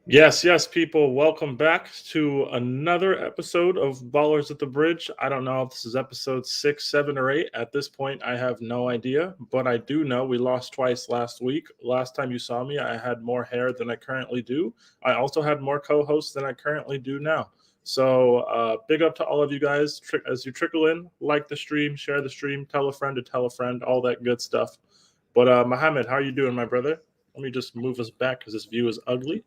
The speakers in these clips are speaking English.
Yes, people. Welcome back to another episode of Ballers at the Bridge. I don't know if this is episode 6, 7, or 8. At this point, I have no idea, but I do know we lost twice last week. Last time you saw me, I had more hair than I currently do. I also had more co hosts than I currently do now. So, big up to all of you guys as you trickle in, like the stream, share the stream, tell a friend to tell a friend, all that good stuff. But, Mohammed, how are you doing, my brother? Let me just move us back because this view is ugly.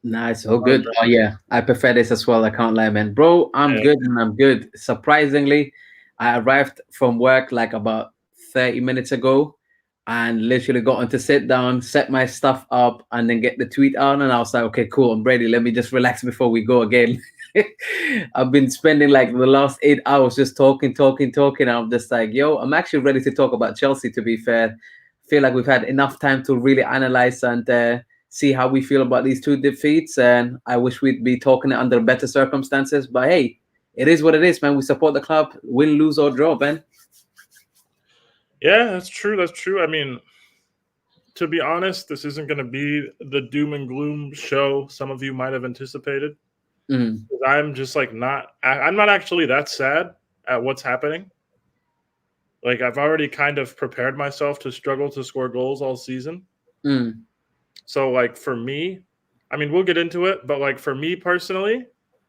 Nice, oh good. Oh yeah, I prefer this as well. I can't lie, man. Bro, I'm good and I'm good. Surprisingly, I arrived from work like about 30 minutes ago and literally got on to sit down, set my stuff up, and then get the tweet on. And I was like, okay, cool, I'm ready. Let me just relax before we go again. I've been spending like the last 8 hours just talking. I'm just like, yo, I'm actually ready to talk about Chelsea, to be fair. Feel like we've had enough time to really analyze and see how we feel about these two defeats. And I wish we'd be talking under better circumstances. But hey, it is what it is, man. We support the club, win, lose, or draw, man. Yeah, that's true. That's true. I mean, to be honest, this isn't going to be the doom and gloom show some of you might have anticipated. Mm. I'm just like I'm not actually that sad at what's happening. Like I've already kind of prepared myself to struggle to score goals all season. Mm. So like for me, I mean, we'll get into it, but like for me personally,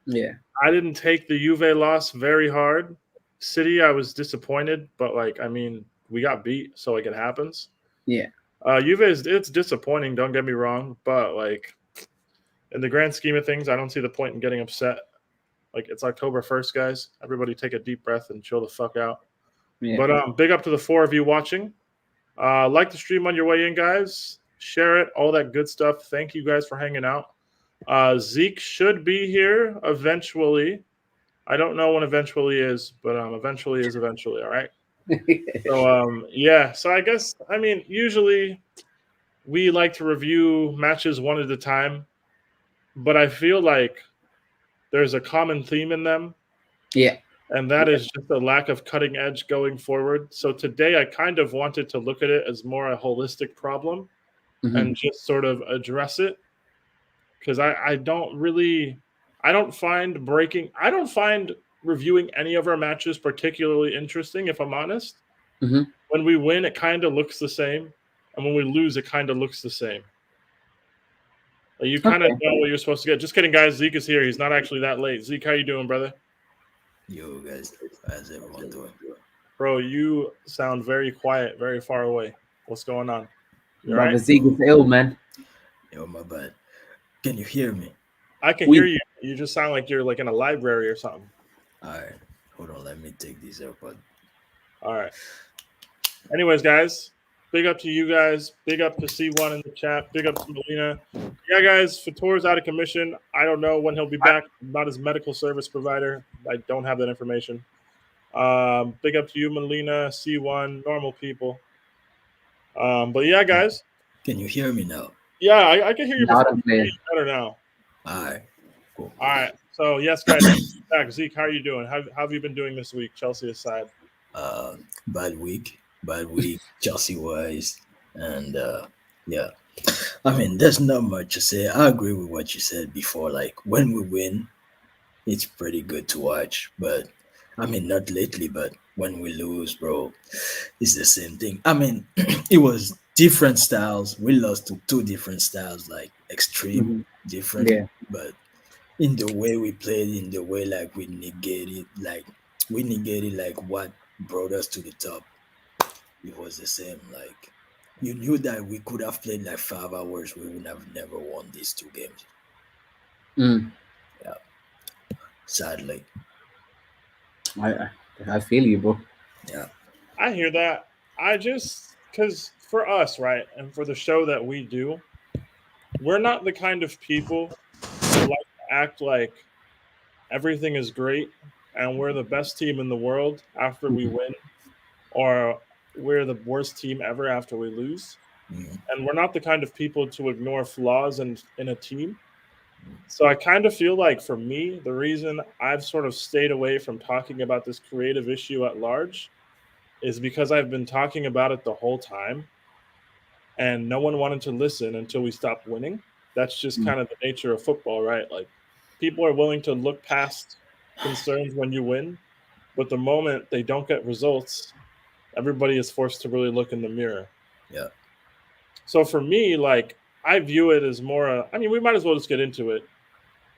Yeah. I didn't take the Juve loss very hard. City, I was disappointed, but like I mean, we got beat, so like it happens. Yeah. Juve it's disappointing. Don't get me wrong, but like in the grand scheme of things, I don't see the point in getting upset. Like it's October 1st, guys. Everybody take a deep breath and chill the fuck out. Yeah. But big up to the 4 of you watching. Like the stream on your way in, guys. Share it, all that good stuff. Thank you guys for hanging out. Zeke should be here eventually. I don't know when eventually is, but eventually is eventually. All right. So yeah. So I guess I mean usually we like to review matches one at a time, but I feel like there's a common theme in them. Yeah. And that is just a lack of cutting edge going forward. So today I kind of wanted to look at it as more a holistic problem Mm-hmm. and just sort of address it. Because I don't find reviewing any of our matches particularly interesting, if I'm honest. Mm-hmm. When we win, it kind of looks the same. And when we lose, it kind of looks the same. Like you kind of Okay. know what you're supposed to get. Just kidding, guys. Zeke is here. He's not actually that late. Zeke, how you doing, brother? Yo, guys, how's everyone doing? Bro, you sound very quiet, very far away. What's going on? You all Brother right? Zeke is ill, man. Yo, my bad. Can you hear me? I can hear We you. You just sound like you're like in a library or something. All right, hold on. Let me take this AirPod. All right. Anyways, guys, big up to you guys. Big up to C1 in the chat. Big up to Melina. Yeah, guys, Fator's out of commission. I don't know when he'll be back. I'm not his medical service provider. I don't have that information. Big up to you, Melina, C1, normal people. But yeah, guys. Can you hear me now? Yeah, I can hear you loud before. and I hear clear. you better now. All right, cool. All right. So yes, guys, back. Zeke, how are you doing? How have you been doing this week, Chelsea aside? Bad week, Chelsea wise, and yeah. I mean, there's not much to say. I agree with what you said before. Like when we win, it's pretty good to watch. But I mean, not lately, but when we lose, bro, it's the same thing. I mean, it was different styles. We lost to two different styles, like extreme Mm-hmm. different. Yeah. But in the way we played, in the way like we negated like what brought us to the top. It was the same. Like you knew that we could have played like 5 hours. We would have never won these two games. Mm. Yeah, sadly. I, I I feel you, bro. Yeah. I hear that. I just because for us, right, and for the show that we do, we're not the kind of people who like to act like everything is great and we're the best team in the world after we Mhm. win, or we're the worst team ever after we lose. Mhm. And we're not the kind of people to ignore flaws in a team. So I kind of feel like for me, the reason I've sort of stayed away from talking about this creative issue at large is because I've been talking about it the whole time and no one wanted to listen until we stopped winning. That's just kind of the nature of football, right? Like, people are willing to look past concerns when you win, but the moment they don't get results, everybody is forced to really look in the mirror. Yeah. So for me, like, I view it as more, I mean, we might as well just get into it.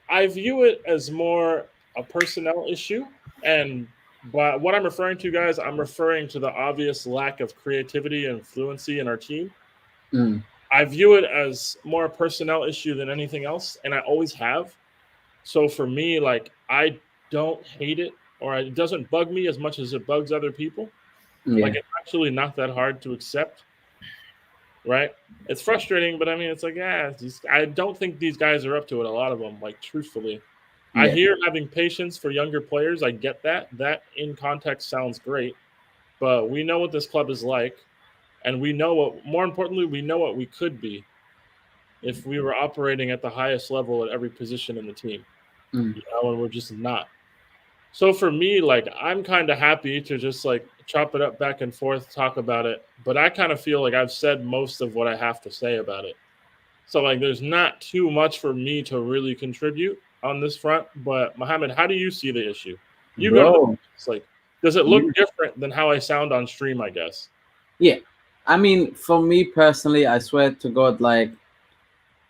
I view it as more a personnel issue. And by what I'm referring to, guys, I'm referring to the obvious lack of creativity and fluency in our team. I view it as more a personnel issue than anything else, and I always have. So for me, like, I don't hate it, or it doesn't bug me as much as it bugs other people. Like, it's actually not that hard to accept, right? It's frustrating, but I mean, it's like, I don't think these guys are up to it, a lot of them, like, truthfully. I hear having patience for younger players. I get that. That in context sounds great, but we know what this club is like, and we know what, more importantly, we know what we could be if we were operating at the highest level at every position in the team. You know, and we're just not. So for me, like, I'm kind of happy to just like chop it up back and forth, talk about it. But I kind of feel like I've said most of what I have to say about it. So like, there's not too much for me to really contribute on this front. But Mohammed, how do you see the issue? You go. It's like, does it look different than how I sound on stream, I guess? Yeah. I mean, for me personally, I swear to God, like,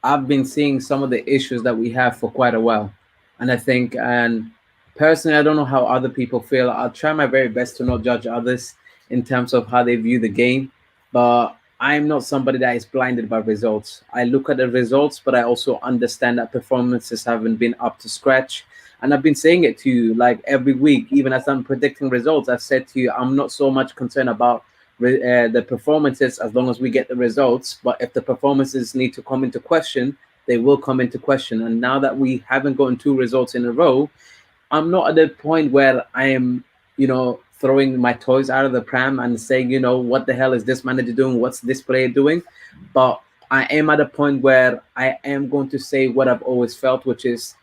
I've been seeing some of the issues that we have for quite a while. And I think, and personally, I don't know how other people feel. I'll try my very best to not judge others in terms of how they view the game. But I'm not somebody that is blinded by results. I look at the results, but I also understand that performances haven't been up to scratch. And I've been saying it to you like every week, even as I'm predicting results. I've said to you, I'm not so much concerned about the performances as long as we get the results. But if the performances need to come into question, they will come into question. And now that we haven't gotten 2 results in a row, I'm not at the point where I am, throwing my toys out of the pram and saying, what the hell is this manager doing? What's this player doing? But I am at a point where I am going to say what I've always felt, which is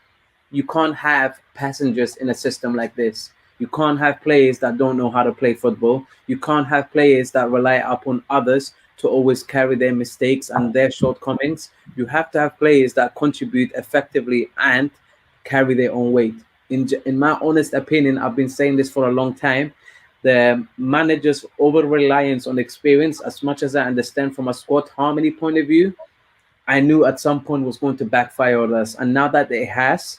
you can't have passengers in a system like this. You can't have players that don't know how to play football. You can't have players that rely upon others to always carry their mistakes and their shortcomings. You have to have players that contribute effectively and carry their own weight. In my honest opinion, I've been saying this for a long time, the manager's over-reliance on experience, as much as I understand from a squad harmony point of view, I knew at some point was going to backfire on us. And now that it has,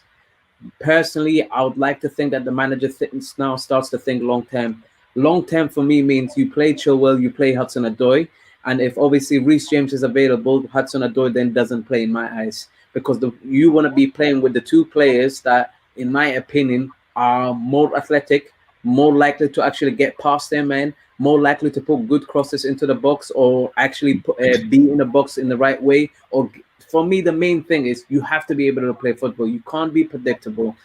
personally, I would like to think that the manager now starts to think long-term. Long-term for me means you play Chilwell, you play Hudson-Odoi, and if obviously Reece James is available, Hudson-Odoi then doesn't play in my eyes, because you want to be playing with the 2 players that, in my opinion, are more athletic, more likely to actually get past their man, more likely to put good crosses into the box, or actually be in the box in the right way. Or for me, the main thing is you have to be able to play football. You can't be predictable.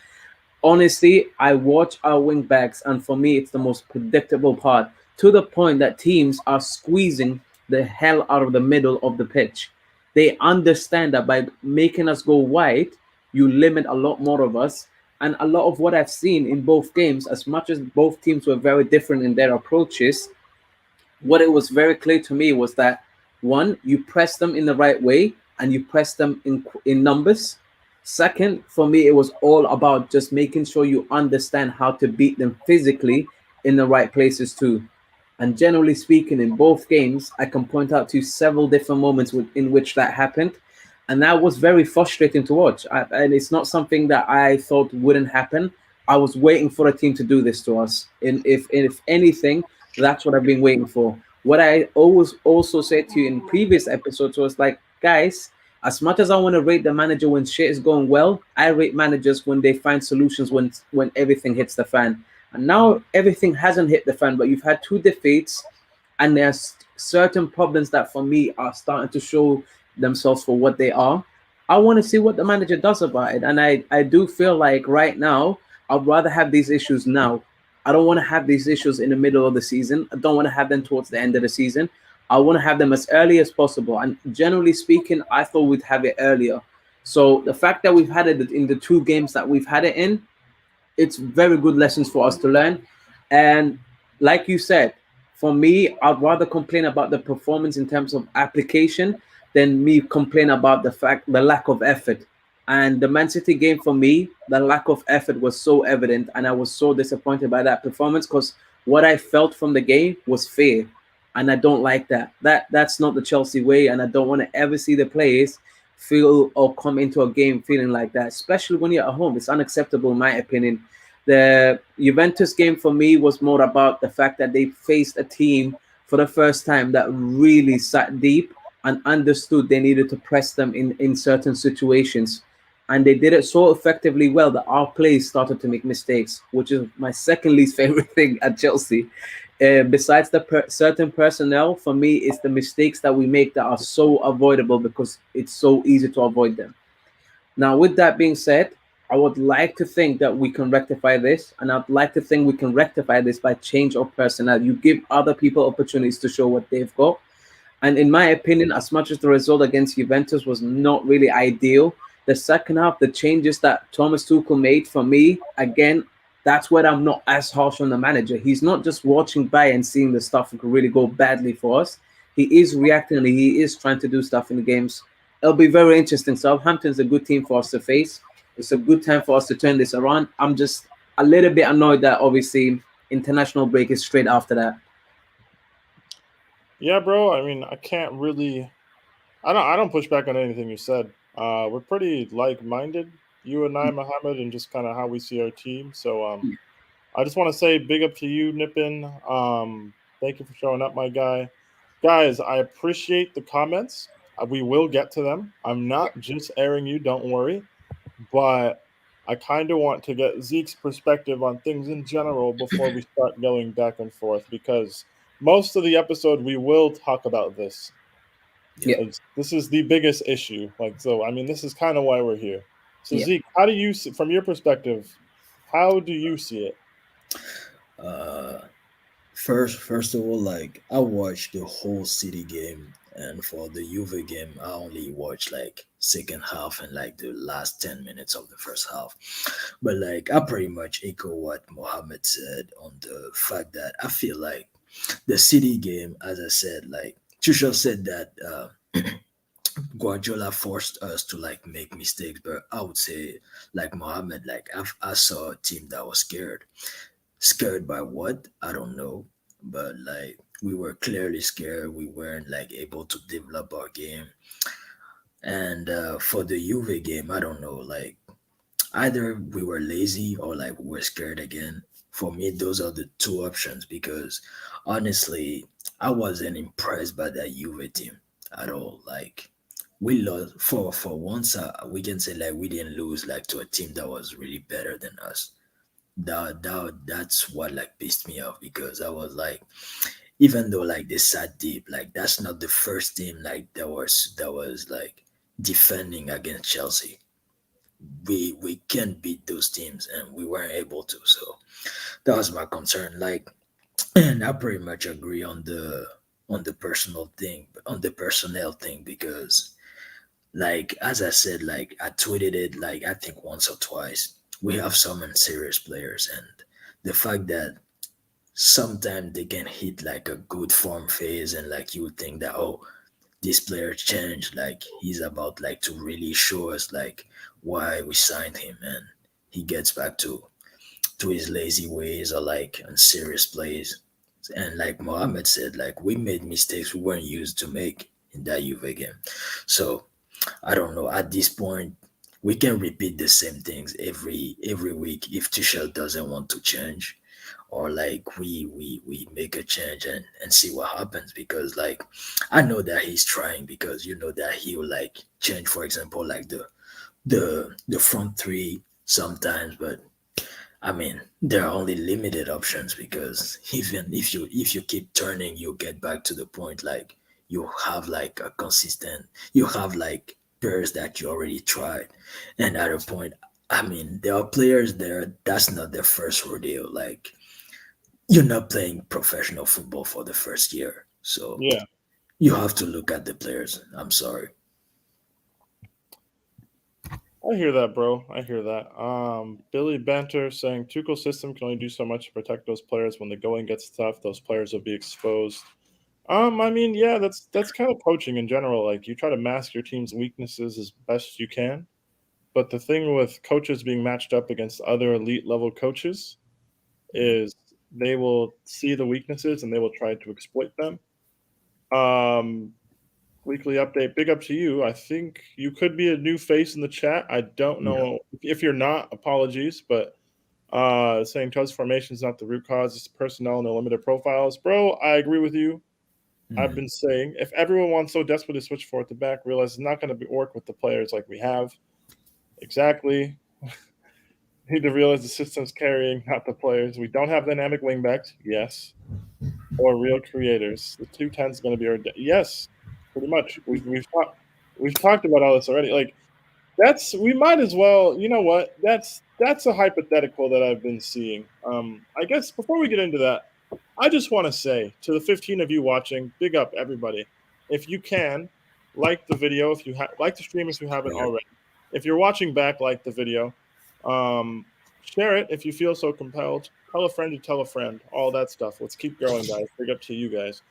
Honestly, I watch our wing backs, and for me, it's the most predictable part, to the point that teams are squeezing the hell out of the middle of the pitch. They understand that by making us go wide, you limit a lot more of us. And a lot of what I've seen in both games, as much as both teams were very different in their approaches, what it was very clear to me was that, one, you press them in the right way and you press them in numbers. Second, for me, it was all about just making sure you understand how to beat them physically in the right places too. And generally speaking, in both games, I can point out to several different moments in which that happened. And that was very frustrating to watch. And it's not something that I thought wouldn't happen. I was waiting for a team to do this to us. And if anything, that's what I've been waiting for. What I always also said to you in previous episodes was like, guys, as much as I want to rate the manager when shit is going well, I rate managers when they find solutions when everything hits the fan. And now everything hasn't hit the fan, but you've had 2 defeats, and there's certain problems that for me are starting to show themselves for what they are. I want to see what the manager does about it. And I do feel like right now, I'd rather have these issues now. I don't want to have these issues in the middle of the season. I don't want to have them towards the end of the season. I want to have them as early as possible. And generally speaking, I thought we'd have it earlier. So the fact that we've had it in the 2 games that we've had it in, it's very good lessons for us to learn. And like you said, for me, I'd rather complain about the performance in terms of application. than me complain about the lack of effort. And the Man City game for me, the lack of effort was so evident, and I was so disappointed by that performance because what I felt from the game was fear, and I don't like that. That's not the Chelsea way, and I don't want to ever see the players feel or come into a game feeling like that, especially when you're at home. It's unacceptable, in my opinion. The Juventus game for me was more about the fact that they faced a team for the first time that really sat deep and understood they needed to press them in certain situations. And they did it so effectively well that our players started to make mistakes, which is my second least favorite thing at Chelsea. Besides the certain personnel, for me, it's the mistakes that we make that are so avoidable because it's so easy to avoid them. Now, with that being said, I would like to think that we can rectify this, and I'd like to think we can rectify this by change of personnel. You give other people opportunities to show what they've got. And in my opinion, as much as the result against Juventus was not really ideal, the second half, the changes that Thomas Tuchel made for me, again, that's where I'm not as harsh on the manager. He's not just watching by and seeing the stuff that could really go badly for us. He is reacting and he is trying to do stuff in the games. It'll be very interesting. Southampton's a good team for us to face. It's a good time for us to turn this around. I'm just a little bit annoyed that obviously international break is straight after that. Yeah, bro. I mean, I can't really. I don't push back on anything you said. We're pretty like-minded, you and I, Mohammed, and just kind of how we see our team. So I just want to say big up to you, Nippin. Thank you for showing up, my guy. Guys, I appreciate the comments. We will get to them. I'm not just airing you, don't worry. But I kind of want to get Zeke's perspective on things in general before we start going back and forth because most of the episode we will talk about this. Yeah. This is the biggest issue. So I mean, this is kind of why we're here. So Yeah. Zeke, how do you see, from your perspective, how do you see it? First of all, like I watched the whole City game, and for the Juve game, I only watched like second half and like the last 10 minutes of the first half. But like I pretty much echo what Mohammed said on the fact that I feel like the City game, as I said, like Tuchel said that Guardiola forced us to like make mistakes, but I would say like Mohammed, like I saw a team that was scared. Scared by what? I don't know. But like we were clearly scared. We weren't like able to develop our game. And for the Juve game, I don't know. Like either we were lazy or like we were scared again. For me, those are the two options because honestly, I wasn't impressed by that Juve team at all. Like we lost for once. We can say like we didn't lose like to a team that was really better than us. That's what like pissed me off because I was like, even though like they sat deep, like that's not the first team like that was like defending against Chelsea. We can beat those teams and we weren't able to. So that was my concern. Like, and I pretty much agree on the personal thing, on the personnel thing because like as I said, like I tweeted it like I think once or twice. We have some unserious players, and the fact that sometimes they can hit like a good form phase, and like you would think that this player changed, like he's about like to really show us like why we signed him, and he gets back to his lazy ways or like unserious plays. And like Mohammed said, like we made mistakes we weren't used to make in that Juve game. So I don't know. At this point, we can repeat the same things every week if Tuchel doesn't want to change, or like we make a change and see what happens. Because like I know that he's trying because you know that he will like change, for example, like the front three sometimes, but I mean, there are only limited options because even if you keep turning, you get back to the point like you have like a consistent, you have like players that you already tried, and at a point, I mean, there are players there that's not their first rodeo. Like you're not playing professional football for the first year, so Yeah. you have to look at the players. I'm sorry. I hear that, bro. I hear that. Billy Banter saying Tuchel system can only do so much to protect those players. When the going gets tough, those players will be exposed. I mean, yeah, that's kind of coaching in general. Like you try to mask your team's weaknesses as best you can. But the thing with coaches being matched up against other elite level coaches is they will see the weaknesses and they will try to exploit them. Um, Weekly update. Big up to you. I think you could be a new face in the chat. I don't Yeah. know if you're not. Apologies, but saying trust formation is not the root cause. It's personnel and their limited profiles, bro. I agree with you. I've been saying if everyone wants so desperately to switch forward to back, realize it's not going to work with the players like we have. Exactly. Need to realize the system's carrying, not the players. We don't have dynamic wingbacks, yes, or real creators. The 210 is going to be our yes, pretty much. We've talked about all this already. Like we might as well. You know what? That's a hypothetical that I've been seeing. I guess before we get into that, I just want to say to the 15 of you watching, big up everybody. If you can, like the video. If you like the stream, if you haven't already. If you're watching back, like the video. Share it if you feel so compelled. Tell a friend to tell a friend. All that stuff. Let's keep growing, guys. Big up to you guys.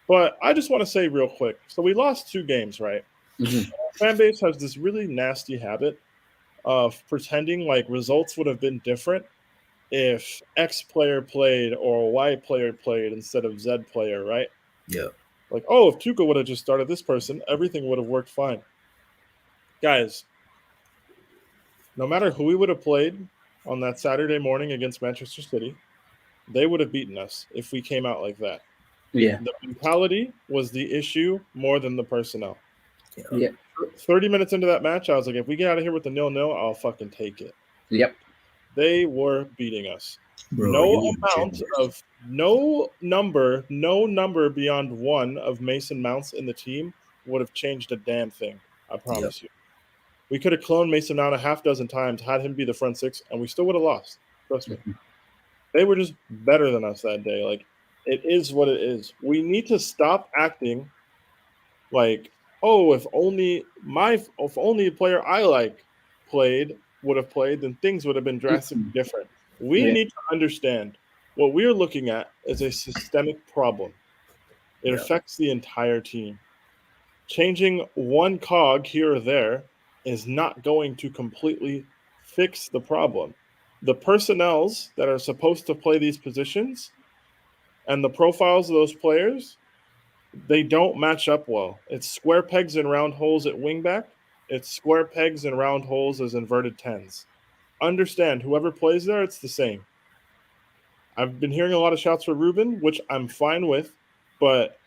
But I just want to say real quick. So we lost 2 games, right? Mhm. Fan base has this really nasty habit of pretending like results would have been different if X player played or Y player played instead of Z player, right? Yeah. Like, oh, if Tuca would have just started this person, everything would have worked fine. Guys, no matter who we would have played on that Saturday morning against Manchester City, they would have beaten us if we came out like that. Yeah. The mentality was the issue more than the personnel. Yeah. 30 minutes into that match, I was like, if we get out of here with the 0-0, I'll fucking take it. Yep. They were beating us. Bro, No number beyond 1 of Mason Mounts in the team would have changed a damn thing. I promise you. We could have cloned Mason Mount a half dozen times, had him be the front 6, and we still would have lost. Trust me. They were just better than us that day. Like, it is what it is. We need to stop acting like, oh, if only a player I like would have played, then things would have been drastically different. We need to understand what we're looking at is a systemic problem. It affects the entire team. Changing one cog here or there is not going to completely fix the problem. The personnels that are supposed to play these positions and the profiles of those players, they don't match up well. It's square pegs and round holes at wingback. It's square pegs and round holes as inverted 10s. Understand, whoever plays there, it's the same. I've been hearing a lot of shouts for Ruben, which I'm fine with, but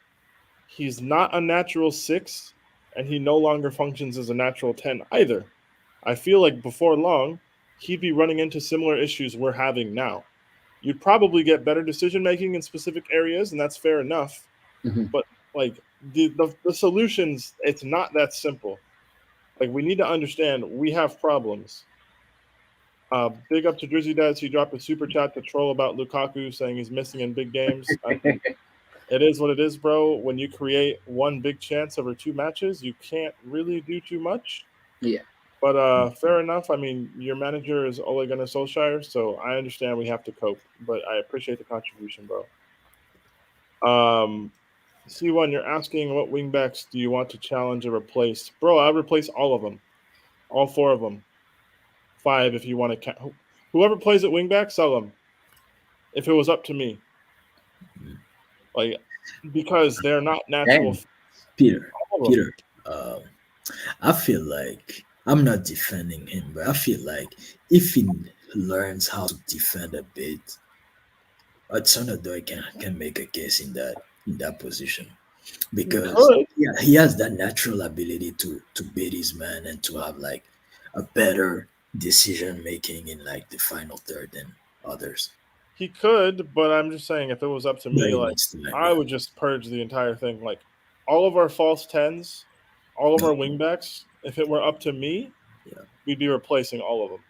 he's not a natural 6, and he no longer functions as a natural 10 either. I feel like before long, he'd be running into similar issues we're having now. You'd probably get better decision making in specific areas, and that's fair enough. But like the solutions, it's not that simple. Like, we need to understand we have problems. Big up to Drizzy Dads. He dropped a super chat to troll about Lukaku, saying he's missing in big games. I think it is what it is, bro. When you create one big chance over 2 matches, you can't really do too much. Yeah. But fair enough. I mean, your manager is Ole Gunnar Solskjaer, so I understand we have to cope. But I appreciate the contribution, bro. C1, you're asking what wingbacks do you want to challenge or replace? Bro, I'd replace all of them. All 4 of them. 5 if you want to. Whoever plays at wingback, sell them. If it was up to me. Like, because they're not natural. Peter, I feel like I'm not defending him, but I feel like if he learns how to defend a bit, Odoi can make a case in that position because he has that natural ability to beat his man and to have like a better decision making in like the final third than others. He could, but I'm just saying if it was up to me, I would just purge the entire thing. Like, all of our false 10s, all of our wingbacks, if it were up to me, we'd be replacing all of them.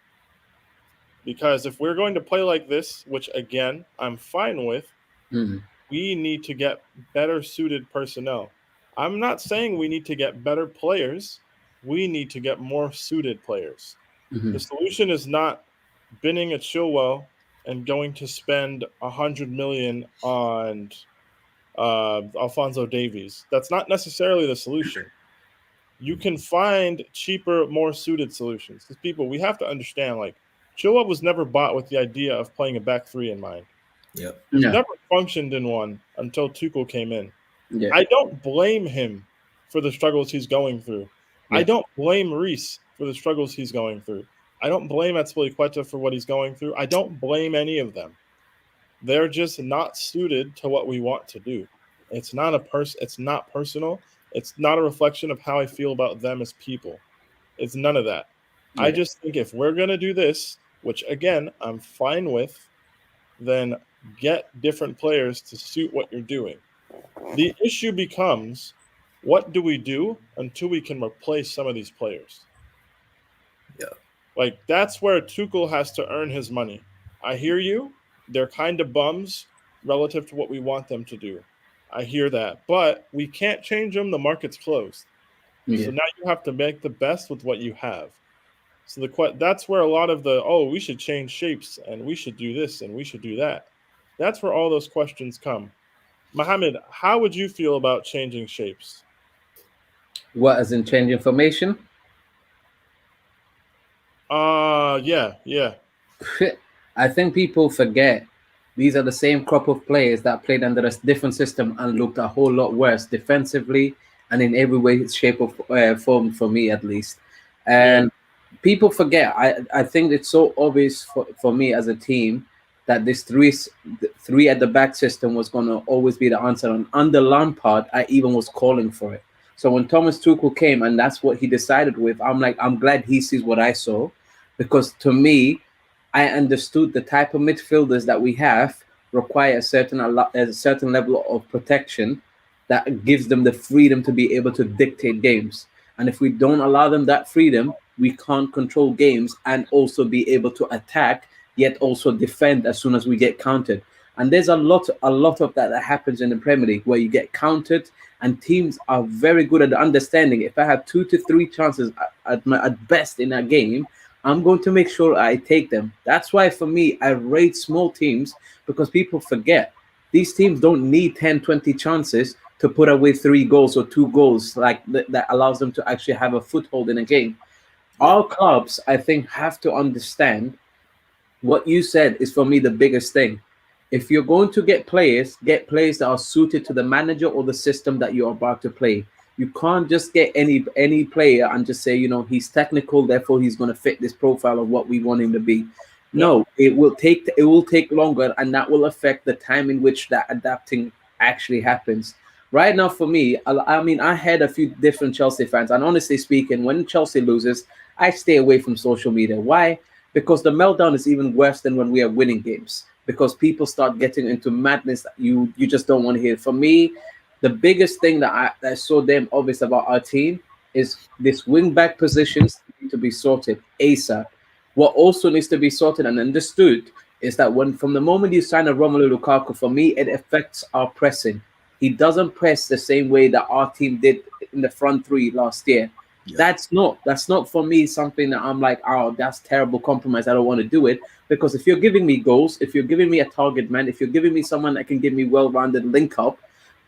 Because if we're going to play like this, which again, I'm fine with, we need to get better suited personnel. I'm not saying we need to get better players. We need to get more suited players. The solution is not binning a Chilwell and going to spend $100 million on Alphonso Davies. That's not necessarily the solution. You can find cheaper, more suited solutions. Because people, we have to understand, like, Chilwell was never bought with the idea of playing a back three in mind. Yep. He Yeah. never functioned in one until Tuchel came in. Yeah. I don't blame him for the struggles he's going through. Yeah. I don't blame Reece for the struggles he's going through. I don't blame Azpilicueta for what he's going through. I don't blame any of them. They're just not suited to what we want to do. It's not it's not personal. It's not a reflection of how I feel about them as people. It's none of that. Yeah. I just think if we're going to do this, which again, I'm fine with, then get different players to suit what you're doing. The issue becomes, what do we do until we can replace some of these players? Yeah. Like, that's where Tuchel has to earn his money. I hear you. They're kind of bums relative to what we want them to do. I hear that. But we can't change them. The market's closed. Yeah. So now you have to make the best with what you have. So that's where a lot of we should change shapes and we should do this and we should do that. That's where all those questions come. Mohammed, how would you feel about changing shapes? What, as in changing formation? Yeah. I think people forget these are the same crop of players that played under a different system and looked a whole lot worse defensively and in every way, shape, or form, for me at least. And people forget. I think it's so obvious for me as a team that this three at the back system was going to always be the answer. And under Lampard, I even was calling for it. So when Thomas Tuchel came and that's what he decided with, I'm like, I'm glad he sees what I saw, because to me, I understood the type of midfielders that we have require a certain level of protection that gives them the freedom to be able to dictate games. And if we don't allow them that freedom, we can't control games and also be able to attack, yet also defend as soon as we get countered. And there's a lot of that happens in the Premier League where you get countered, and teams are very good at understanding. If I have 2 to 3 chances at best in a game, I'm going to make sure I take them. That's why, for me, I rate small teams, because people forget these teams don't need 10, 20 chances to put away 3 goals or 2 goals like that allows them to actually have a foothold in a game. All clubs, I think, have to understand what you said is, for me, the biggest thing. If you're going to get players that are suited to the manager or the system that you're about to play. You can't just get any player and just say, he's technical, therefore he's going to fit this profile of what we want him to be. No, it will take longer, and that will affect the time in which that adapting actually happens. Right now, for me, I had a few different Chelsea fans, and honestly speaking, when Chelsea loses, I stay away from social media. Why? Because the meltdown is even worse than when we are winning games, because people start getting into madness that you just don't want to hear. For me, the biggest thing that I saw them obvious about our team is this wing-back positions need to be sorted ASAP. What also needs to be sorted and understood is that from the moment you sign a Romelu Lukaku, for me, it affects our pressing. He doesn't press the same way that our team did in the front three last year. Yeah. That's not for me something that I'm like, oh, that's terrible compromise. I don't want to do it. Because if you're giving me goals, if you're giving me a target man, if you're giving me someone that can give me well-rounded link-up,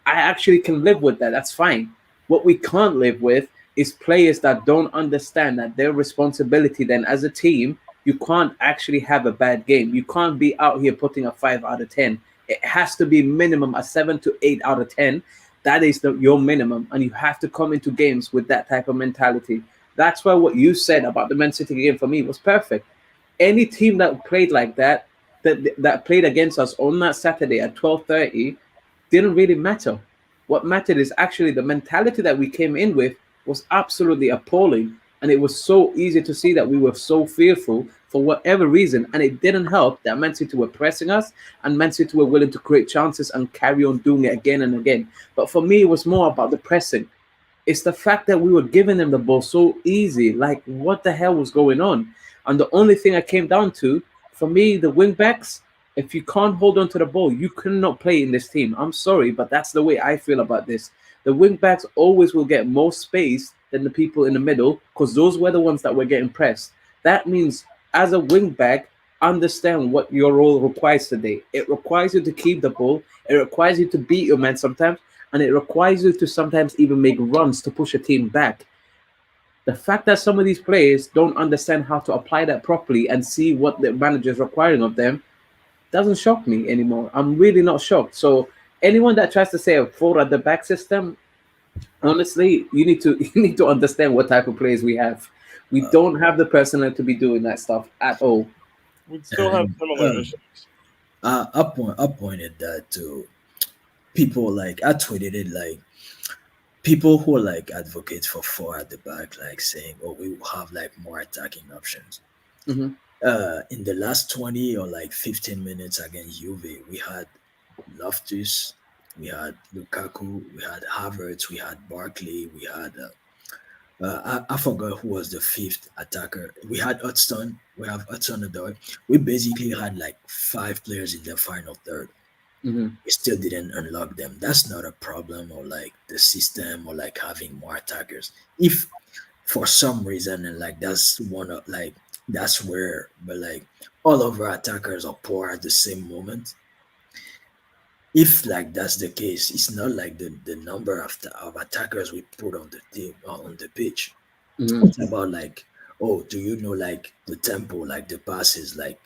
I actually can live with that. That's fine. What we can't live with is players that don't understand that their responsibility then as a team, you can't actually have a bad game. You can't be out here putting a 5 out of 10. It has to be minimum a 7 to 8 out of 10. That is your minimum. And you have to come into games with that type of mentality. That's why what you said about the Man City game for me was perfect. Any team that played like that played against us on that Saturday at 12:30, didn't really matter. What mattered is actually the mentality that we came in with was absolutely appalling. And it was so easy to see that we were so fearful for whatever reason. And it didn't help that Man City were pressing us and Man City were willing to create chances and carry on doing it again and again. But for me, it was more about the pressing. It's the fact that we were giving them the ball so easy. Like, what the hell was going on? And the only thing I came down to, for me, the wing backs, if you can't hold on to the ball, you cannot play in this team. I'm sorry, but that's the way I feel about this. The wing backs always will get more space than the people in the middle, because those were the ones that were getting pressed. That means as a wing back, understand what your role requires today. It requires you to keep the ball. It requires you to beat your man sometimes, and it requires you to sometimes even make runs to push a team back. The fact that some of these players don't understand how to apply that properly and see what the manager is requiring of them doesn't shock me anymore. I'm really not shocked. So anyone that tries to say a four at the back system, honestly, you need to you need to understand what type of players we have. We don't have the personnel to be doing that stuff at all. We'd still have And similar issues. I pointed that to people, like I tweeted it, like people who like advocate for four at the back, like saying, "Oh, we will have like more attacking options." Hmm. In the last 20 or like 15 minutes against Juve, we had Loftus, we had Lukaku, we had Havertz, we had Barkley, we had I forgot who was the fifth attacker. We had Hudson, we have Hudson Odoi. We basically had like five players in the final third. Hmm. We still didn't unlock them. That's not a problem or like the system or like having more attackers. If for some reason, and like that's one of like that's where, but like all of our attackers are poor at the same moment. If like that's the case, it's not like the number of attackers we put on the team on the pitch. Hmm. It's about like, oh, do you know like the tempo, like the passes, like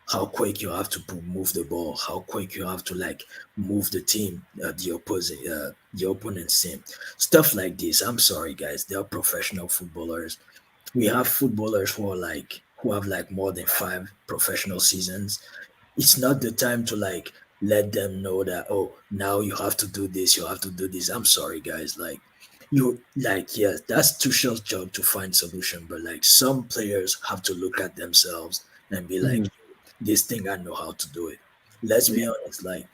how quick you have to move the ball, how quick you have to like move the team, the opponent's team, stuff like this. I'm sorry, guys, they are professional footballers. We have footballers who have like more than five professional seasons. It's not the time to like let them know that, oh, now you have to do this, you have to do this. I'm sorry, guys, like you like, yes, that's Tuchel's job to find solution, but like some players have to look at themselves and be like, Hmm. this thing, I know how to do it. Let's be Yeah. honest, like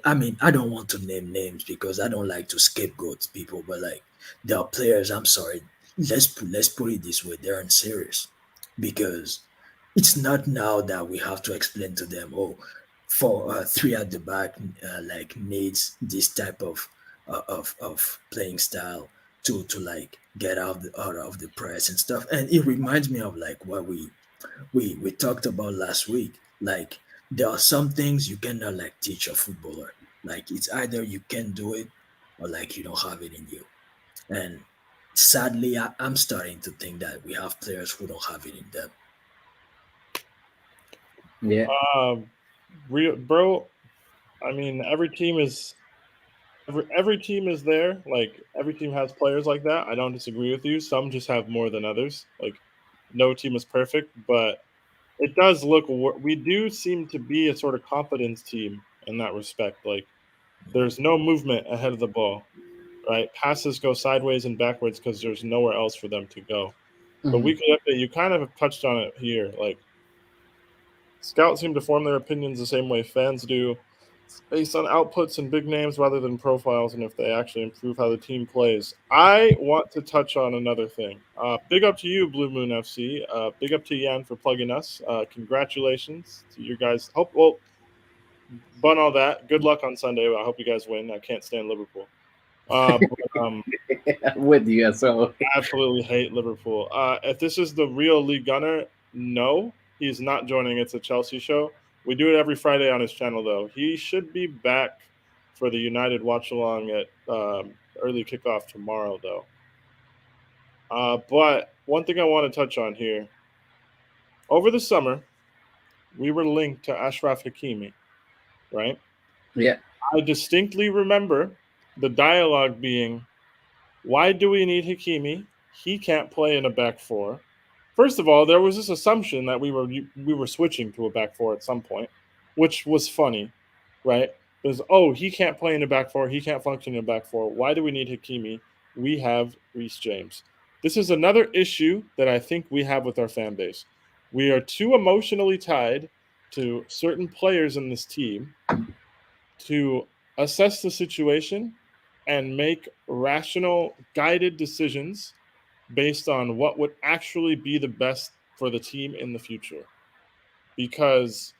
I mean, I don't want to name names because I don't like to scapegoat people, but like there are players, I'm sorry, let's put it this way, they're unserious because it's not now that we have to explain to them, oh, for three at the back, like needs this type of playing style to like get out of the press and stuff. And it reminds me of like what we talked about last week. Like there are some things you cannot like teach a footballer. Like it's either you can do it or like you don't have it in you. And sadly, I'm starting to think that we have players who don't have it in them. Yeah. Um, real bro. I mean, every team is there. Like every team has players like that. I don't disagree with you. Some just have more than others. Like no team is perfect, but it does look. We do seem to be a sort of confidence team in that respect. Like there's no movement ahead of the ball, right? Passes go sideways and backwards because there's nowhere else for them to go. But Hmm. weekly update, you kind of have touched on it here. Like scouts seem to form their opinions the same way fans do. It's based on outputs and big names rather than profiles and if they actually improve how the team plays. I want to touch on another thing. Big up to you, Blue Moon FC. Big up to Yan for plugging us. Congratulations to you guys. Hope well, bun all that. Good luck on Sunday. I hope you guys win. I can't stand Liverpool. But I'm with you as well. absolutely hate Liverpool. If this is the real Lee Gunner, no, he's not joining. It's a Chelsea show. We do it every Friday on his channel, though. He should be back for the United watch along at early kickoff tomorrow, though. But one thing I want to touch on here over the summer, we were linked to Ashraf Hakimi, right? Yeah. I distinctly remember the dialogue being, why do we need Hakimi? He can't play in a back four. First of all, there was this assumption that we were switching to a back four at some point, which was funny, right? Because oh, he can't play in a back four, he can't function in a back four. Why do we need Hakimi? We have Reece James. This is another issue that I think we have with our fan base. We are too emotionally tied to certain players in this team to assess the situation and make rational, guided decisions based on what would actually be the best for the team in the future. Because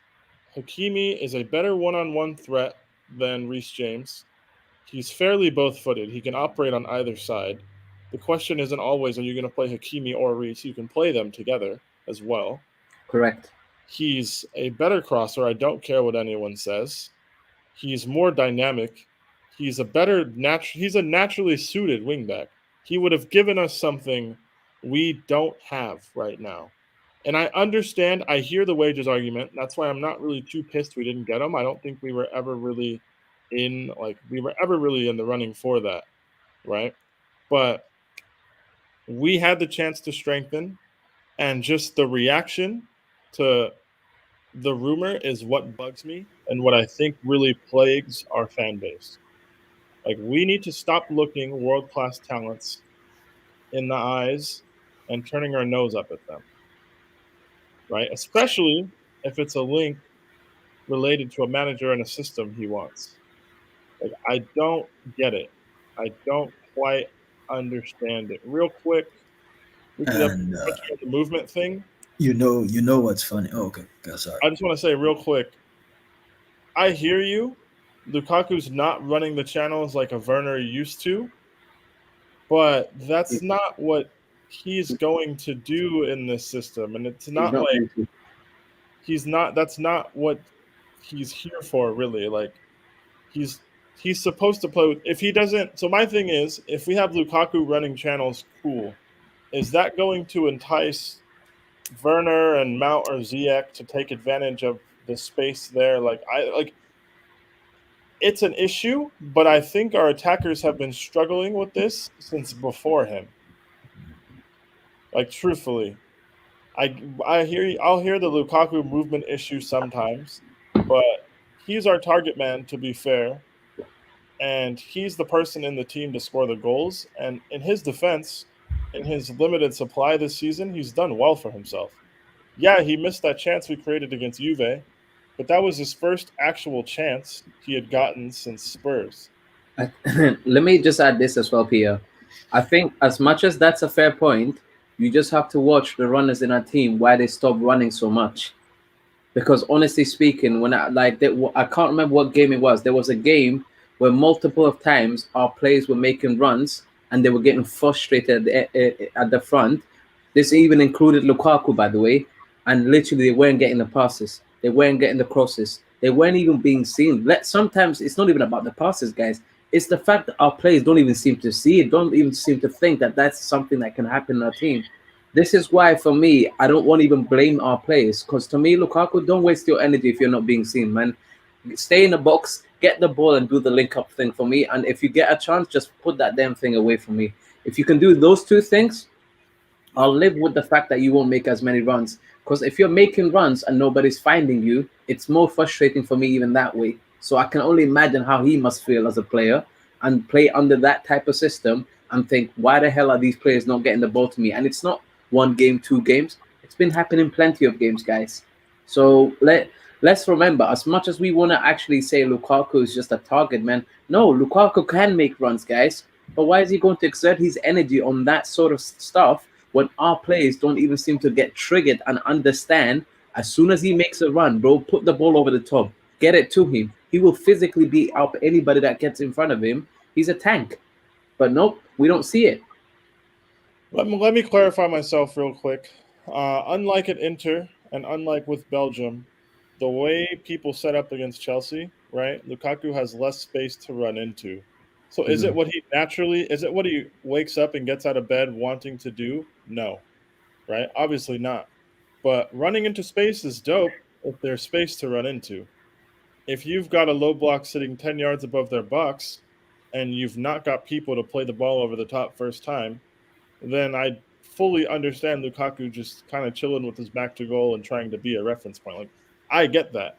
Hakimi is a better one on one threat than Reece James. He's fairly both footed. He can operate on either side. The question isn't always are you going to play Hakimi or Reece? You can play them together as well. Correct. He's a better crosser. I don't care what anyone says. He's more dynamic. He's a naturally suited wingback. He would have given us something we don't have right now. And I understand, I hear the wages argument. That's why I'm not really too pissed we didn't get him. I don't think we were ever really in the running for that, right? But we had the chance to strengthen, and just the reaction to the rumor is what bugs me and what I think really plagues our fan base. Like, we need to stop looking world-class talents in the eyes and turning our nose up at them, right? Especially if it's a link related to a manager and a system he wants. Like, I don't get it. I don't quite understand it. Real quick, we could have And the movement thing. you know what's funny? Oh, okay. Sorry. I just want to say real quick, I hear you. Lukaku's not running the channels like a Werner used to, but that's not what he's going to do in this system. And it's not that's not what he's here for, really. Like, he's supposed to play with, if he doesn't. So my thing is, if we have Lukaku running channels, cool. Is that going to entice Werner and Mount or Ziyech to take advantage of the space there? It's an issue, but I think our attackers have been struggling with this since before him. Like, truthfully, I hear you. I'll hear the Lukaku movement issue sometimes, but he's our target man, to be fair, and he's the person in the team to score the goals. And in his defense, in his limited supply this season, he's done well for himself. Yeah, he missed that chance we created against Juve, but that was his first actual chance he had gotten since Spurs. Let me just add this as well, Pia. I think as much as that's a fair point, you just have to watch the runners in our team why they stop running so much. Because honestly speaking, when I can't remember what game it was. There was a game where multiple of times our players were making runs and they were getting frustrated at the front. This even included Lukaku, by the way, and literally they weren't getting the passes. They weren't getting the crosses. They weren't even being seen. Sometimes it's not even about the passes, guys. It's the fact that our players don't even seem to see it, don't even seem to think that that's something that can happen in our team. This is why, for me, I don't want to even blame our players. Because to me, Lukaku, don't waste your energy if you're not being seen, man. Stay in the box, get the ball and do the link-up thing for me. And if you get a chance, just put that damn thing away from me. If you can do those two things, I'll live with the fact that you won't make as many runs. Because if you're making runs and nobody's finding you, it's more frustrating for me even that way. So I can only imagine how he must feel as a player and play under that type of system and think, why the hell are these players not getting the ball to me? And it's not 1 game, 2 games. It's been happening plenty of games, guys. So let's remember, as much as we want to actually say Lukaku is just a target man, no, Lukaku can make runs, guys. But why is he going to exert his energy on that sort of stuff when our players don't even seem to get triggered and understand? As soon as he makes a run, bro, put the ball over the top, get it to him. He will physically beat up anybody that gets in front of him. He's a tank. But nope, we don't see it. Let me clarify myself real quick. Unlike at Inter and unlike with Belgium, the way people set up against Chelsea, right? Lukaku has less space to run into. So is it what he wakes up and gets out of bed wanting to do? No, right? Obviously not. But running into space is dope if there's space to run into. If you've got a low block sitting 10 yards above their box and you've not got people to play the ball over the top first time, then I fully understand Lukaku just kind of chilling with his back to goal and trying to be a reference point. Like, I get that.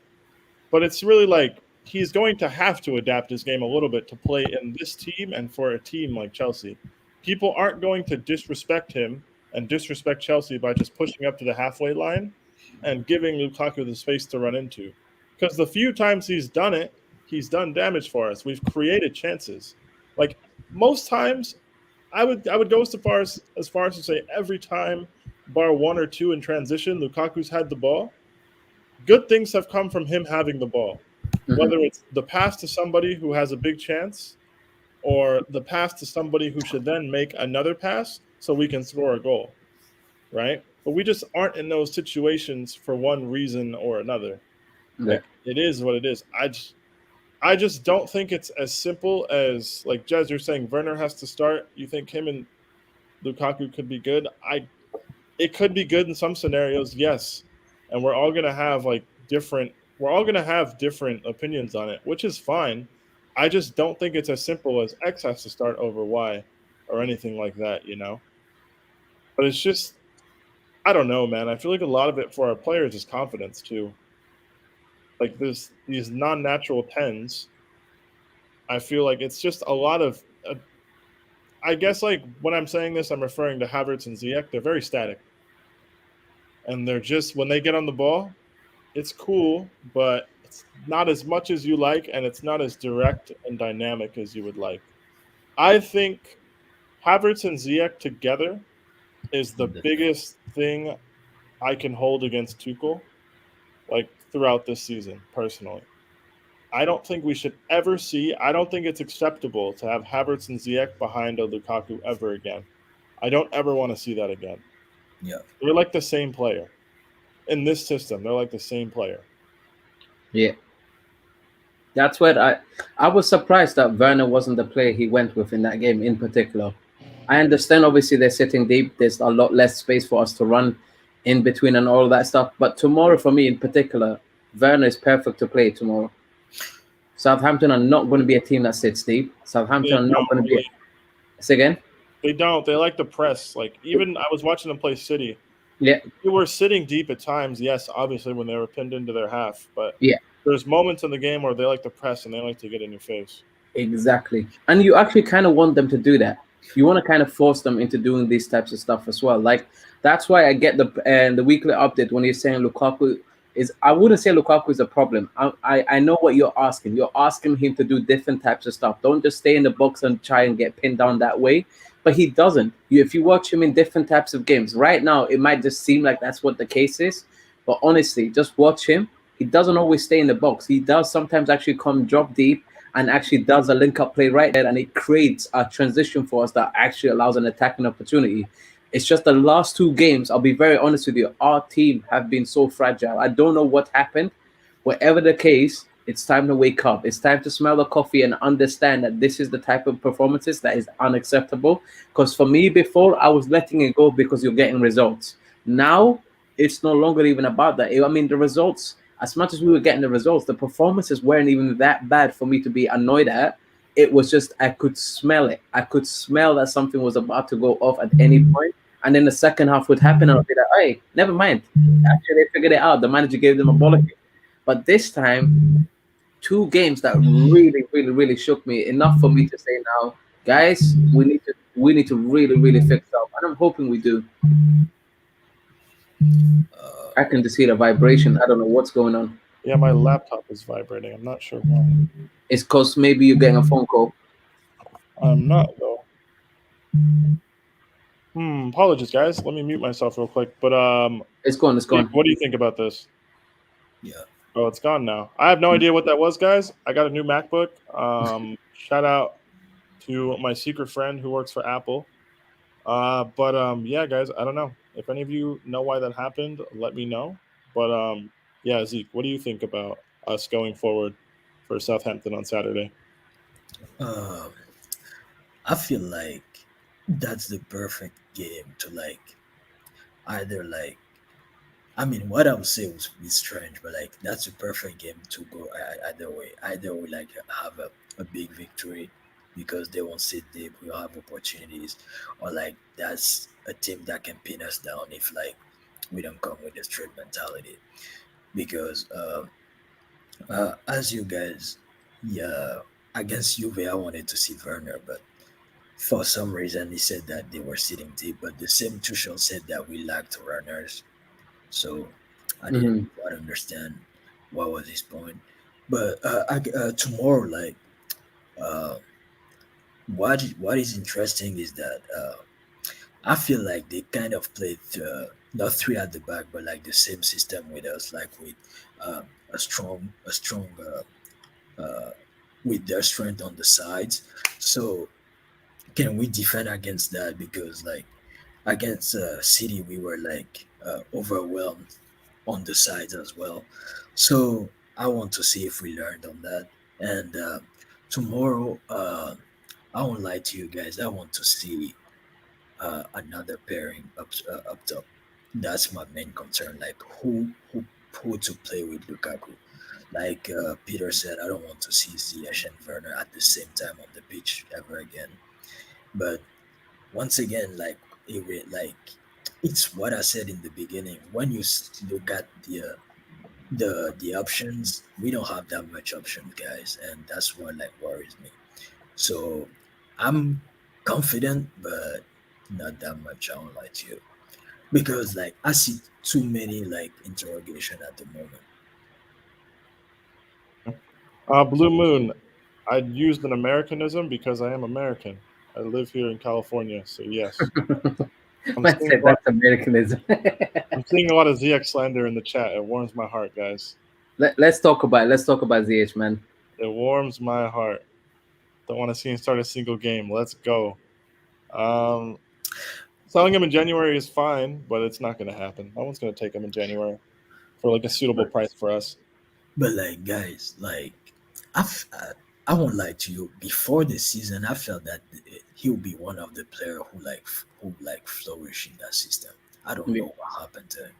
But it's really like he's going to have to adapt his game a little bit to play in this team and for a team like Chelsea. People aren't going to disrespect him and disrespect Chelsea by just pushing up to the halfway line and giving Lukaku the space to run into. Because the few times he's done it, he's done damage for us. We've created chances. Like, most times, I would go as far as to say every time, bar 1 or 2 in transition, Lukaku's had the ball, good things have come from him having the ball. Whether it's the pass to somebody who has a big chance or the pass to somebody who should then make another pass so we can score a goal, right? but we just aren't in those situations for one reason or another. Yeah. Like it is what it is. I just don't think it's as simple as like Jez, you're saying Werner has to start. You think him and Lukaku could be good? It could be good in some scenarios, yes. And we're all gonna have different opinions on it, which is fine. I just don't think it's as simple as X has to start over Y or anything like that, you know? But it's just I don't know, man. I feel like a lot of it for our players is confidence too. Like there's these non-natural tens. I feel like it's just a lot of I guess like when I'm saying this, I'm referring to Havertz and Ziyech. They're very static, and they're just when they get on the ball, it's cool, but it's not as much as you like, and it's not as direct and dynamic as you would like. I think Havertz and Ziyech together is the biggest thing I can hold against Tuchel, like throughout this season, personally. I don't think we should ever see. I don't think it's acceptable to have Havertz and Ziyech behind a Lukaku ever again. I don't ever want to see that again. Yeah. They're like the same player in this system. They're like the same player. Yeah. That's what I was surprised that Werner wasn't the player he went with in that game in particular. I understand obviously they're sitting deep. There's a lot less space for us to run in between and all that stuff. But tomorrow for me in particular, Werner is perfect to play tomorrow. Southampton are not going to be a team that sits deep. Southampton are not going to be. Say again. They don't. They like to press. Like even I was watching them play City. Yeah. They were sitting deep at times. Yes, obviously when they were pinned into their half, but yeah, there's moments in the game where they like to press and they like to get in your face. Exactly, and you actually kind of want them to do that. You want to kind of force them into doing these types of stuff as well. Like that's why I get the weekly update when you're saying Lukaku is. I wouldn't say Lukaku is a problem. I know what you're asking. You're asking him to do different types of stuff. Don't just stay in the box and try and get pinned down that way. But he doesn't. If you watch him in different types of games, right now it might just seem like that's what the case is. But honestly, just watch him. He doesn't always stay in the box. He does sometimes actually come drop deep and actually does a link-up play right there, and it creates a transition for us that actually allows an attacking opportunity. It's just the last two games, I'll be very honest with you, our team have been so fragile. I don't know what happened. Whatever the case, it's time to wake up. It's time to smell the coffee and understand that this is the type of performances that is unacceptable. Because for me, before, I was letting it go because you're getting results. Now, it's no longer even about that. I mean, the results, as much as we were getting the results, the performances weren't even that bad for me to be annoyed at. It was just, I could smell it. I could smell that something was about to go off at any point. And then the second half would happen, and I'll be like, hey, never mind. Actually, they figured it out. The manager gave them a bollock. But this time, two games that really, really, really shook me enough for me to say now, guys, we need to really, really fix up. And I'm hoping we do. I can just hear the vibration. I don't know what's going on. Yeah, my laptop is vibrating. I'm not sure why. It's because maybe you're getting a phone call. I'm not though. Apologies, guys. Let me mute myself real quick. But it's gone. It's gone. What do you think about this? Yeah. Oh, it's gone now. I have no idea what that was, guys. I got a new MacBook. Shout out to my secret friend who works for Apple. Yeah, guys, I don't know. If any of you know why that happened, let me know. But yeah, Zeke, what do you think about us going forward for Southampton on Saturday? I feel like that's the perfect game to either I mean, what I would say was be strange, but that's a perfect game to go either way. Either we have a big victory because they won't sit deep, we'll have opportunities, or that's a team that can pin us down if we don't come with a straight mentality. Because as you guys, yeah, against Juve, I wanted to see Werner, but for some reason he said that they were sitting deep. But the same Tuchel said that we lacked runners. So I didn't quite understand what was his point. But tomorrow, uh, what is interesting is that I feel like they kind of played not three at the back, but the same system with us, with uh, a strong with their strength on the sides. So can we defend against that? Because against City, we were like overwhelmed on the sides as well. So I want to see if we learned on that. And tomorrow, I won't lie to you guys. I want to see another pairing up top. That's my main concern. Like who to play with Lukaku. Like Peter said, I don't want to see Ziyech and Werner at the same time on the pitch ever again. But once again, like it's what I said in the beginning. When you look at the options, we don't have that much options, guys, and that's what like worries me. So I'm confident, but not that much. I won't lie to you because like I see too many like interrogation at the moment. Blue Moon, I used an Americanism because I am American. I live here in California, so yes. Man said that's Americanism. I'm seeing a lot of ZX slander in the chat. It warms my heart, guys. Let's talk about ZH, man. It warms my heart. Don't want to see him start a single game. Let's go. Selling him in January is fine, but it's not going to happen. No one's going to take him in January for like a suitable price for us. But like guys, like I won't lie to you. Before the season, I felt that he'll be one of the players who flourish in that system. I don't know what happened to him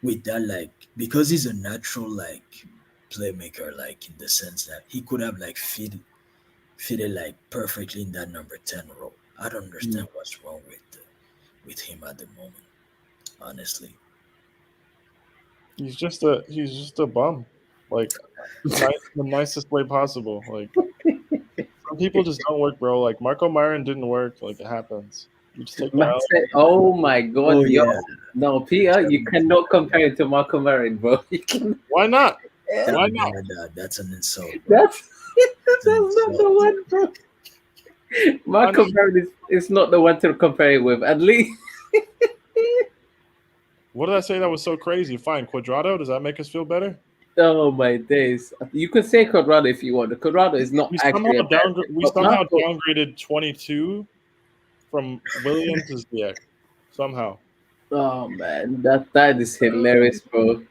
with that. Like because he's a natural like playmaker, like in the sense that he could have like fitted like perfectly in that number 10 role. I don't understand what's wrong with him at the moment. Honestly, he's just a bum. Like the nicest way possible. Like some people just don't work, bro. Like Marco Myron didn't work. Like it happens. You just take that out. Oh my god, no, Peter, you cannot compare it to Marco Myron, bro. Why not? Why not? That's an insult. Bro. That's not the one, bro. Marco Myron is not the one to compare it with. At least. What did I say that was so crazy? Fine, Quadrado. Does that make us feel better? Oh my days! You could say Quadrado if you want. The Quadrado is not actually. We somehow downgraded 22 from William to Ziyech. Somehow. Oh man, that is hilarious, bro.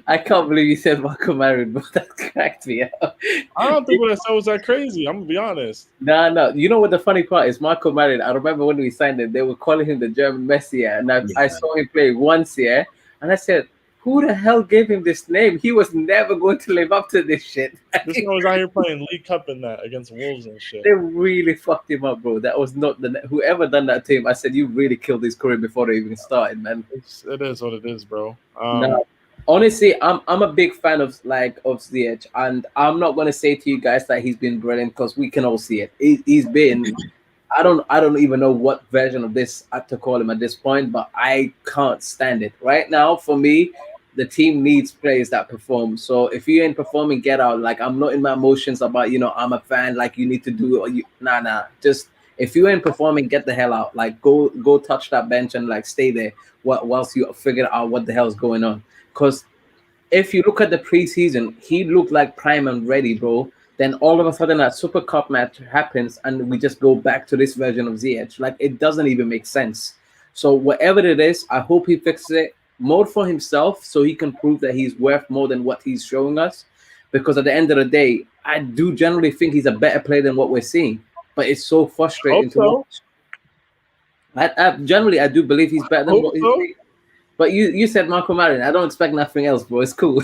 I can't believe you said Marco Myron, but that cracked me up. I don't think what I said was that crazy. I'm gonna be honest. No. You know what the funny part is? Marco Myron. I remember when we signed him, they were calling him the German Messi, and I saw him play once, and I said, who the hell gave him this name? He was never going to live up to this shit. This guy was out here playing League Cup in that against Wolves and shit. They really fucked him up, bro. That was not whoever done that to him. I said, you really killed his career before they even started, man. It is what it is, bro. No, honestly, I'm a big fan of Ziyech, and I'm not gonna say to you guys that he's been brilliant because we can all see it. He's been. I don't even know what version of this I have to call him at this point, but I can't stand it right now. For me, the team needs players that perform. So if you ain't performing, get out. Like I'm not in my emotions about I'm a fan. Like you need to do it. Nah. Just if you ain't performing, get the hell out. Like go touch that bench and like stay there whilst you figure out what the hell's going on. Because if you look at the preseason, he looked like prime and ready, bro. Then all of a sudden that Super Cup match happens and we just go back to this version of Ziyech. Like it doesn't even make sense. So whatever it is, I hope he fixes it. More for himself so he can prove that he's worth more than what he's showing us. Because at the end of the day, I do generally think he's a better player than what we're seeing. But it's so frustrating to watch. I do believe he's better than what he's seeing. But you said Marco Myron. I don't expect nothing else, bro. It's cool.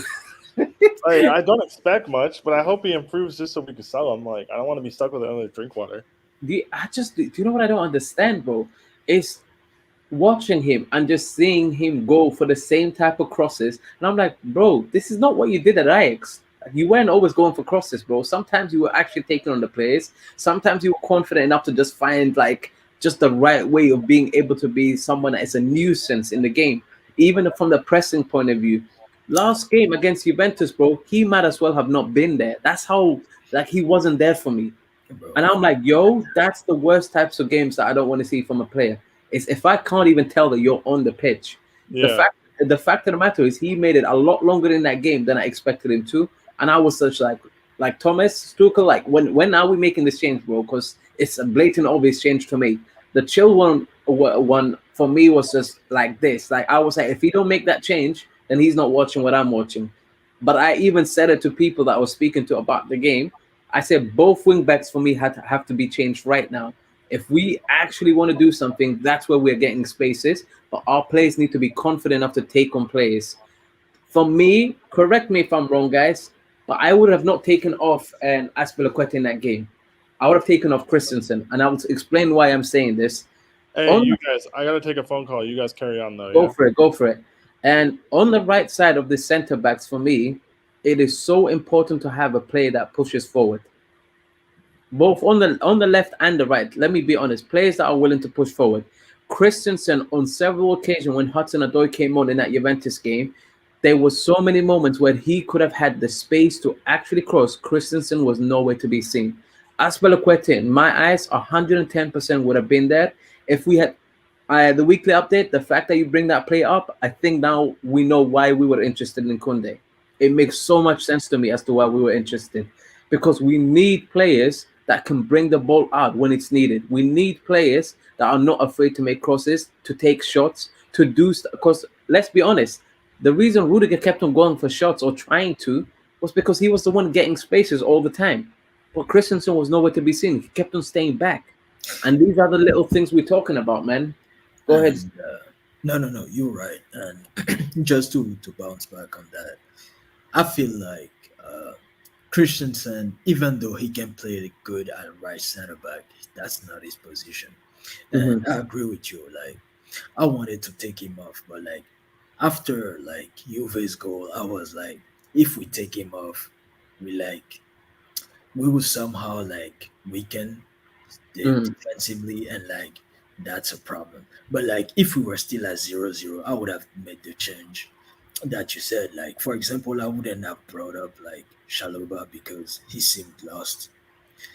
I don't expect much, but I hope he improves just so we can sell him. Like I don't want to be stuck with another drink water. Do you know what I don't understand, bro? It's watching him and just seeing him go for the same type of crosses. And I'm like, bro, this is not what you did at Ajax. You weren't always going for crosses, bro. Sometimes you were actually taking on the players. Sometimes you were confident enough to just find like just the right way of being able to be someone that is a nuisance in the game. Even from the pressing point of view. Last game against Juventus, bro, he might as well have not been there. That's how like he wasn't there for me. And I'm like, yo, that's the worst types of games that I don't want to see from a player. Is if I can't even tell that you're on the pitch. Yeah. The fact of the matter is he made it a lot longer in that game than I expected him to. And I was such like Thomas Tuchel, like when are we making this change, bro? Because it's a blatant obvious change to make. The chill one for me was just like this. Like I was like, if he don't make that change, then he's not watching what I'm watching. But I even said it to people that I was speaking to about the game. I said both wing backs for me have to be changed right now. If we actually want to do something, that's where we're getting spaces. But our players need to be confident enough to take on players. For me, correct me if I'm wrong, guys, but I would have not taken off an Aspilicueta in that game. I would have taken off Christensen, and I will explain why I'm saying this. Hey, you guys, I gotta take a phone call. You guys carry on though. Go for it. And on the right side of the center backs, for me, it is so important to have a player that pushes forward. Both on the left and the right. Let me be honest, players that are willing to push forward. Christensen, on several occasions when Hudson-Odoi came on in that Juventus game, there was so many moments where he could have had the space to actually cross. Christensen was nowhere to be seen. Aspilicueta, in my eyes, 110% would have been there. If we had the weekly update, the fact that you bring that play up, I think now we know why we were interested in Kunde. It makes so much sense to me as to why we were interested. Because we need players that can bring the ball out when it's needed. We need players that are not afraid to make crosses, to take shots, to do stuff. Because let's be honest, the reason Rudiger kept on going for shots or trying to was because he was the one getting spaces all the time. But Christensen was nowhere to be seen. He kept on staying back. And these are the little things we're talking about, man. Go ahead. No, you're right. And just to bounce back on that, I feel like Christensen, even though he can play good at right center back, that's not his position. And I agree with you. Like, I wanted to take him off, but like after like Juve's goal, I was like, if we take him off, we will somehow like weaken defensively, and like that's a problem. But like if we were still at 0-0, I would have made the change that you said. Like for example, I wouldn't have brought up like Shaloba because he seemed lost.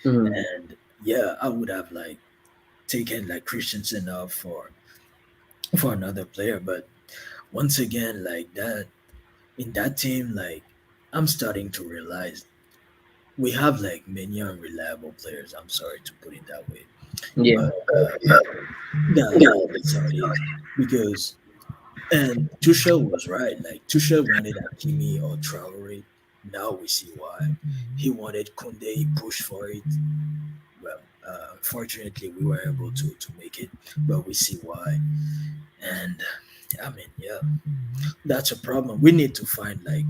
And yeah, I would have like taken like Christensen off for another player. But once again, like that in that team, like I'm starting to realize we have like many unreliable players. I'm sorry to put it that way. Yeah. That's how it is. Because and Tuchel was right. Like Tuchel wanted Hakimi or Traore. Now we see why. He wanted Kunde. He pushed for it. Well, unfortunately, we were able to make it, but we see why. And I mean, yeah, that's a problem. We need to find like,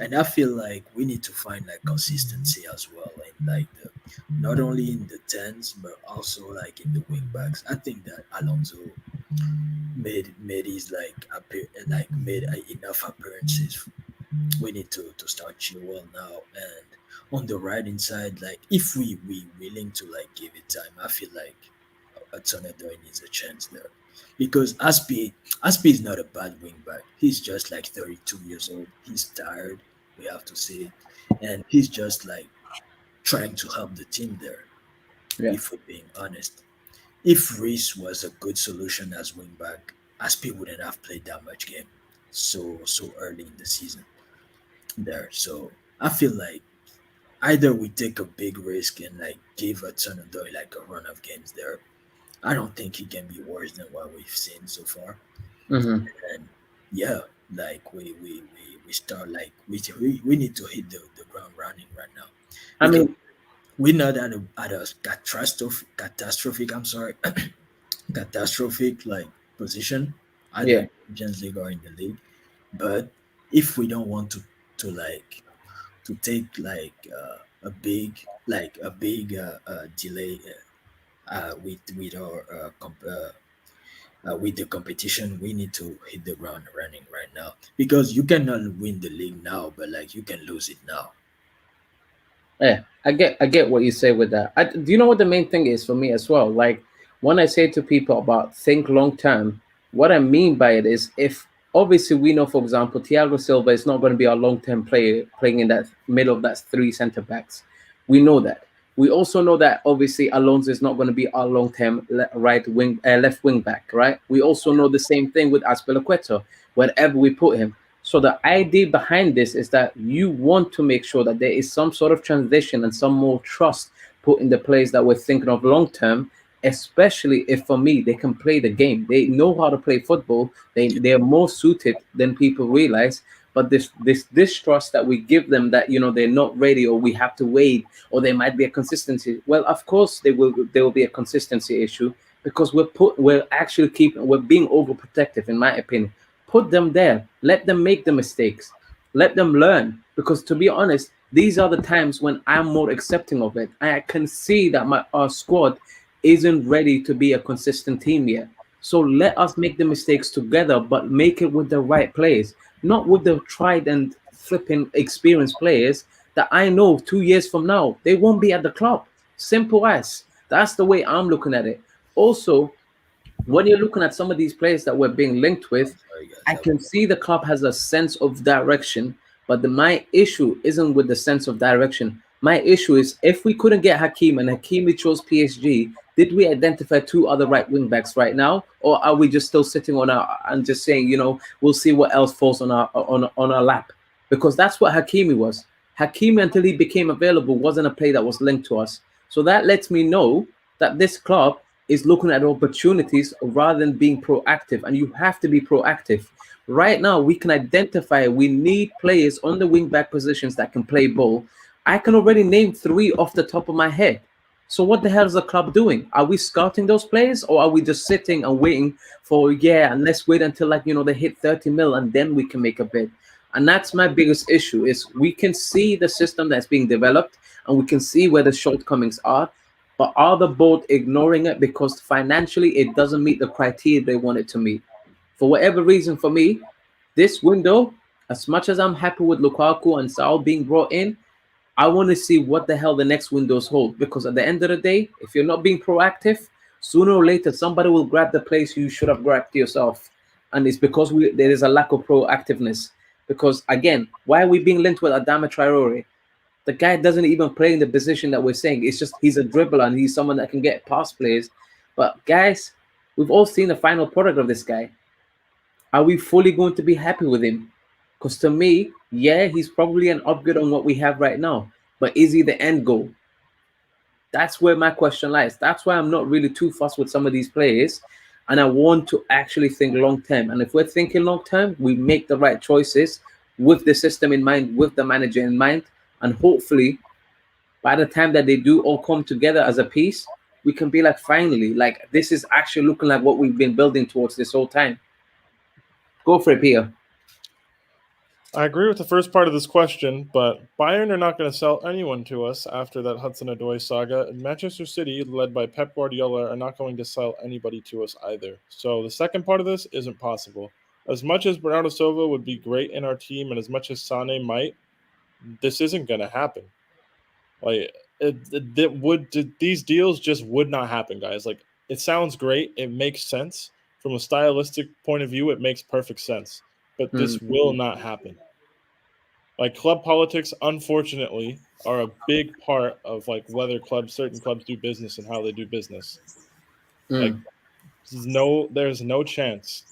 and I feel like we need to find like consistency as well, in like not only in the tens but also like in the wing backs. I think that Alonso made his made enough appearances. We need to start Chilwell now, and on the right hand side, like if we willing to like give it time, I feel like Tonadoi needs a chance there because Aspi is not a bad wing back. He's just like 32 years old. He's tired. We have to say it, and he's just like trying to help the team there. Yeah. If we're being honest, if Reese was a good solution as wing back, Aspi wouldn't have played that much game so early in the season there. So I feel like either we take a big risk and like give a Tonadoi like a run of games there. I don't think he can be worse than what we've seen so far. And yeah, like we start like we need to hit the ground running right now. I mean, we're not at a catastrophic like position either Champions League or in the league. But if we don't want to like to take like a big delay with the competition, we need to hit the ground running right now because you cannot win the league now, but like you can lose it now. Yeah, I get what you say with that. Do you know what the main thing is for me as well? Like when I say to people about think long term, what I mean by it is if obviously we know, for example, Thiago Silva is not going to be our long term player playing in that middle of that three centre backs. We know that. We also know that obviously Alonso is not going to be our long term left wing back, right? We also know the same thing with Aspilicueta, wherever we put him. So the idea behind this is that you want to make sure that there is some sort of transition and some more trust put in the players that we're thinking of long term especially if, for me, they can play the game. They know how to play football. They're more suited than people realize. But this distrust that we give them, that they're not ready, or we have to wait, or there might be a consistency. Well, of course there will be a consistency issue, because we're being overprotective, in my opinion. Put them there, let them make the mistakes, let them learn, because to be honest, these are the times when I'm more accepting of it. I can see that our squad isn't ready to be a consistent team yet. So let us make the mistakes together, but make it with the right players, not with the tried and flipping experienced players that I know 2 years from now they won't be at the club. Simple as. That's the way I'm looking at it. Also, when you're looking at some of these players that we're being linked with, Sorry, guys. I can see the club has a sense of direction, but my issue isn't with the sense of direction. My issue is, if we couldn't get Hakim and Hakimi chose PSG, did we identify two other right wing backs right now, or are we just still sitting on our and just saying, we'll see what else falls on our lap? Because that's what Hakimi was. Hakimi, until he became available, wasn't a player that was linked to us. So that lets me know that this club is looking at opportunities rather than being proactive, and you have to be proactive. Right now, we can identify we need players on the wing back positions that can play ball. I can already name 3 off the top of my head. So what the hell is the club doing? Are we scouting those players, or are we just sitting and waiting for, and let's wait until they hit 30 mil and then we can make a bid? And that's my biggest issue, is we can see the system that's being developed and we can see where the shortcomings are, but are the board ignoring it because financially it doesn't meet the criteria they want it to meet? For whatever reason, for me, this window, as much as I'm happy with Lukaku and Saul being brought in, I want to see what the hell the next windows hold. Because at the end of the day, if you're not being proactive, sooner or later somebody will grab the place you should have grabbed yourself. And it's because there is a lack of proactiveness. Because again, why are we being linked with Adama Traore? The guy doesn't even play in the position that we're saying. It's just he's a dribbler and he's someone that can get past players. But guys, we've all seen the final product of this guy. Are we fully going to be happy with him? Because to me, he's probably an upgrade on what we have right now. But is he the end goal? That's where my question lies. That's why I'm not really too fussed with some of these players. And I want to actually think long term. And if we're thinking long term, we make the right choices with the system in mind, with the manager in mind. And hopefully, by the time that they do all come together as a piece, we can be like, finally, like, this is actually looking like what we've been building towards this whole time. Go for it, Pierre. I agree with the first part of this question, but Bayern are not going to sell anyone to us after that Hudson-Odoi saga, and Manchester City, led by Pep Guardiola, are not going to sell anybody to us either. So the second part of this isn't possible. As much as Bernardo Silva would be great in our team, and as much as Sané might, this isn't going to happen. Like, these deals just would not happen, guys. Like, it sounds great. It makes sense. From a stylistic point of view, it makes perfect sense. But this will not happen. Like, club politics, unfortunately, are a big part of like whether certain clubs do business and how they do business. Like, there's no chance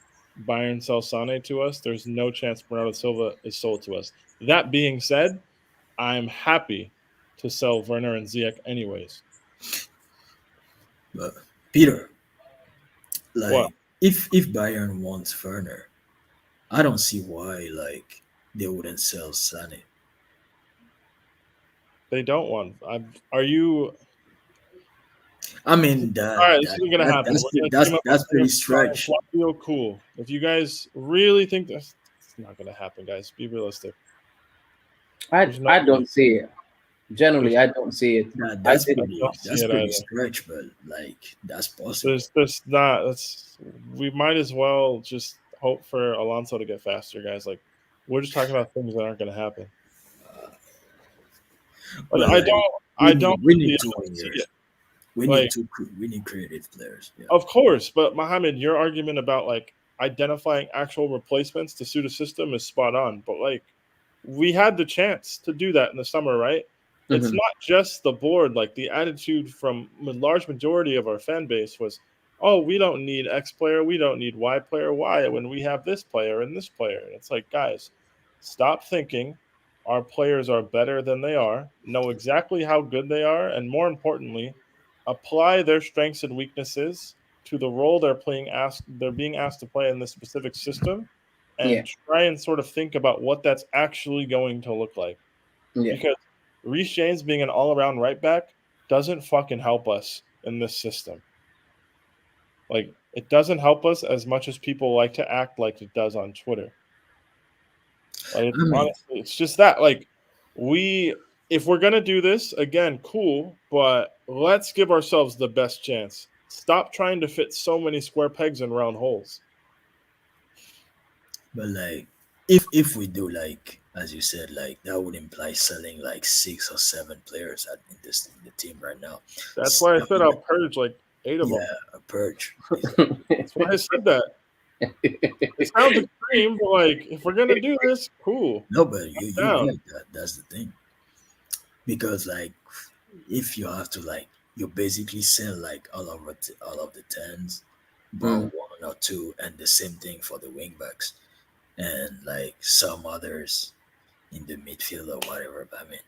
Bayern sells Sané to us. There's no chance Bernardo Silva is sold to us. That being said, I'm happy to sell Werner and Ziyech anyways. But Peter, like, what? if Bayern wants Werner, I don't see why like they wouldn't sell Sané. They don't want. Are you? I mean, All right, this isn't gonna happen. That's pretty stretch. Feel cool. If you guys really think that's not gonna happen, guys, be realistic. I don't see it. Generally, I don't see it. That's pretty stretch, but like that's possible. There's not. We might as well just hope for Alonso to get faster, guys. Like, we're just talking about things that aren't going to happen. I don't. We need two wingers. We need creative players. Yeah. Of course, but Mohammed, your argument about like identifying actual replacements to suit a system is spot on. But like, we had the chance to do that in the summer, right? It's not just the board. Like, the attitude from a large majority of our fan base was, oh, we don't need X player, we don't need Y player. Why? When we have this player and this player. And it's like, guys, stop thinking our players are better than they are, know exactly how good they are, and more importantly, apply their strengths and weaknesses to the role they're being asked to play in this specific system, and try and sort of think about what that's actually going to look like. Because Reece James being an all-around right back doesn't fucking help us in this system. Like, it doesn't help us as much as people like to act like it does on Twitter. Like, honestly, it's just that, like, if we're gonna do this again, cool, but let's give ourselves the best chance. Stop trying to fit so many square pegs in round holes. But like, if we do, like as you said, like that would imply selling like 6 or 7 players in the team right now. That's why I said I'll purge like 8 of them. Yeah, a purge. That's why I said that. It sounds extreme, but like, if we're gonna do this, cool. No, but you're right. That's the thing. Because like, if you have to, like, you basically sell like all of the 10s, but 1 or 2, and the same thing for the wingbacks, and like some others in the midfield or whatever. But I mean,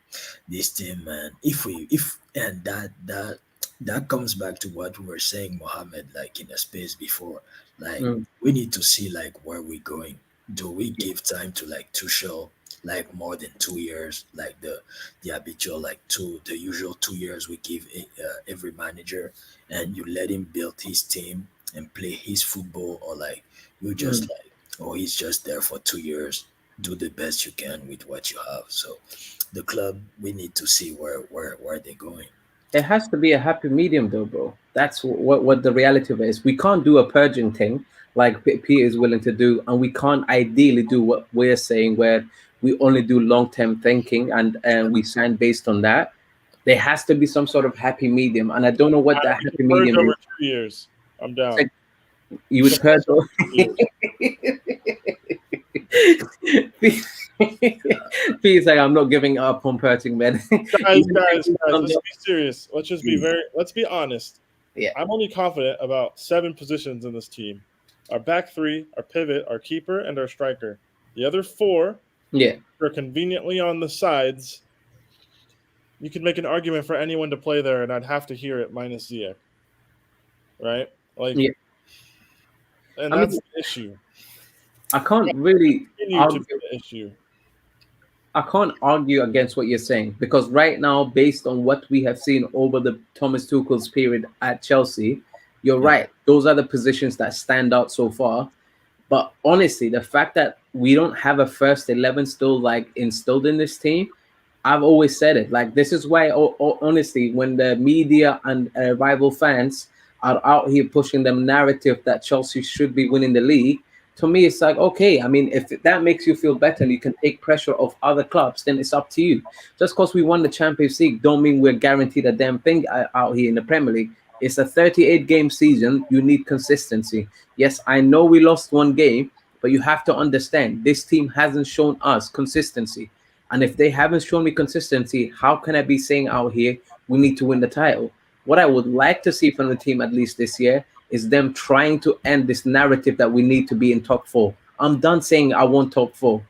this team, man, and that comes back to what we were saying, Mohammed, like in a space before. Like, we need to see like where we're going. Do we give time to like Tuchel, like more than 2 years, like the habitual like the usual 2 years we give every manager, and you let him build his team and play his football, or like you just like, oh, he's just there for 2 years, do the best you can with what you have. So the club, we need to see where they're going. It has to be a happy medium, though, bro. That's what the reality of it is. We can't do a purging thing like Peter is willing to do, and we can't ideally do what we're saying, where we only do long-term thinking and we sign based on that. There has to be some sort of happy medium, and I don't know what that happy medium over is. 2 years, I'm down. Like, you would purge. Please, like, I'm not giving up on purging, man. guys, let's be serious. Let's be honest. Yeah, I'm only confident about 7 positions in this team: our back 3, our pivot, our keeper, and our striker. The other 4, are conveniently on the sides. You could make an argument for anyone to play there, and I'd have to hear it minus Ziyech. Right? Like, and that's the issue. I can't really I can't argue against what you're saying, because right now, based on what we have seen over the Thomas Tuchel's period at Chelsea, you're right. Those are the positions that stand out so far. But honestly, the fact that we don't have a first 11 still like instilled in this team, I've always said it. Like, this is why, honestly, when the media and rival fans are out here pushing the narrative that Chelsea should be winning the league, to me, it's like, okay, I mean, if that makes you feel better and you can take pressure off other clubs, then it's up to you. Just because we won the Champions League don't mean we're guaranteed a damn thing out here in the Premier League. It's a 38-game season. You need consistency. Yes, I know we lost 1 game, but you have to understand this team hasn't shown us consistency. And if they haven't shown me consistency, how can I be saying out here we need to win the title? What I would like to see from the team, at least this year, is them trying to end this narrative that we need to be in top 4. I'm done saying I want top 4.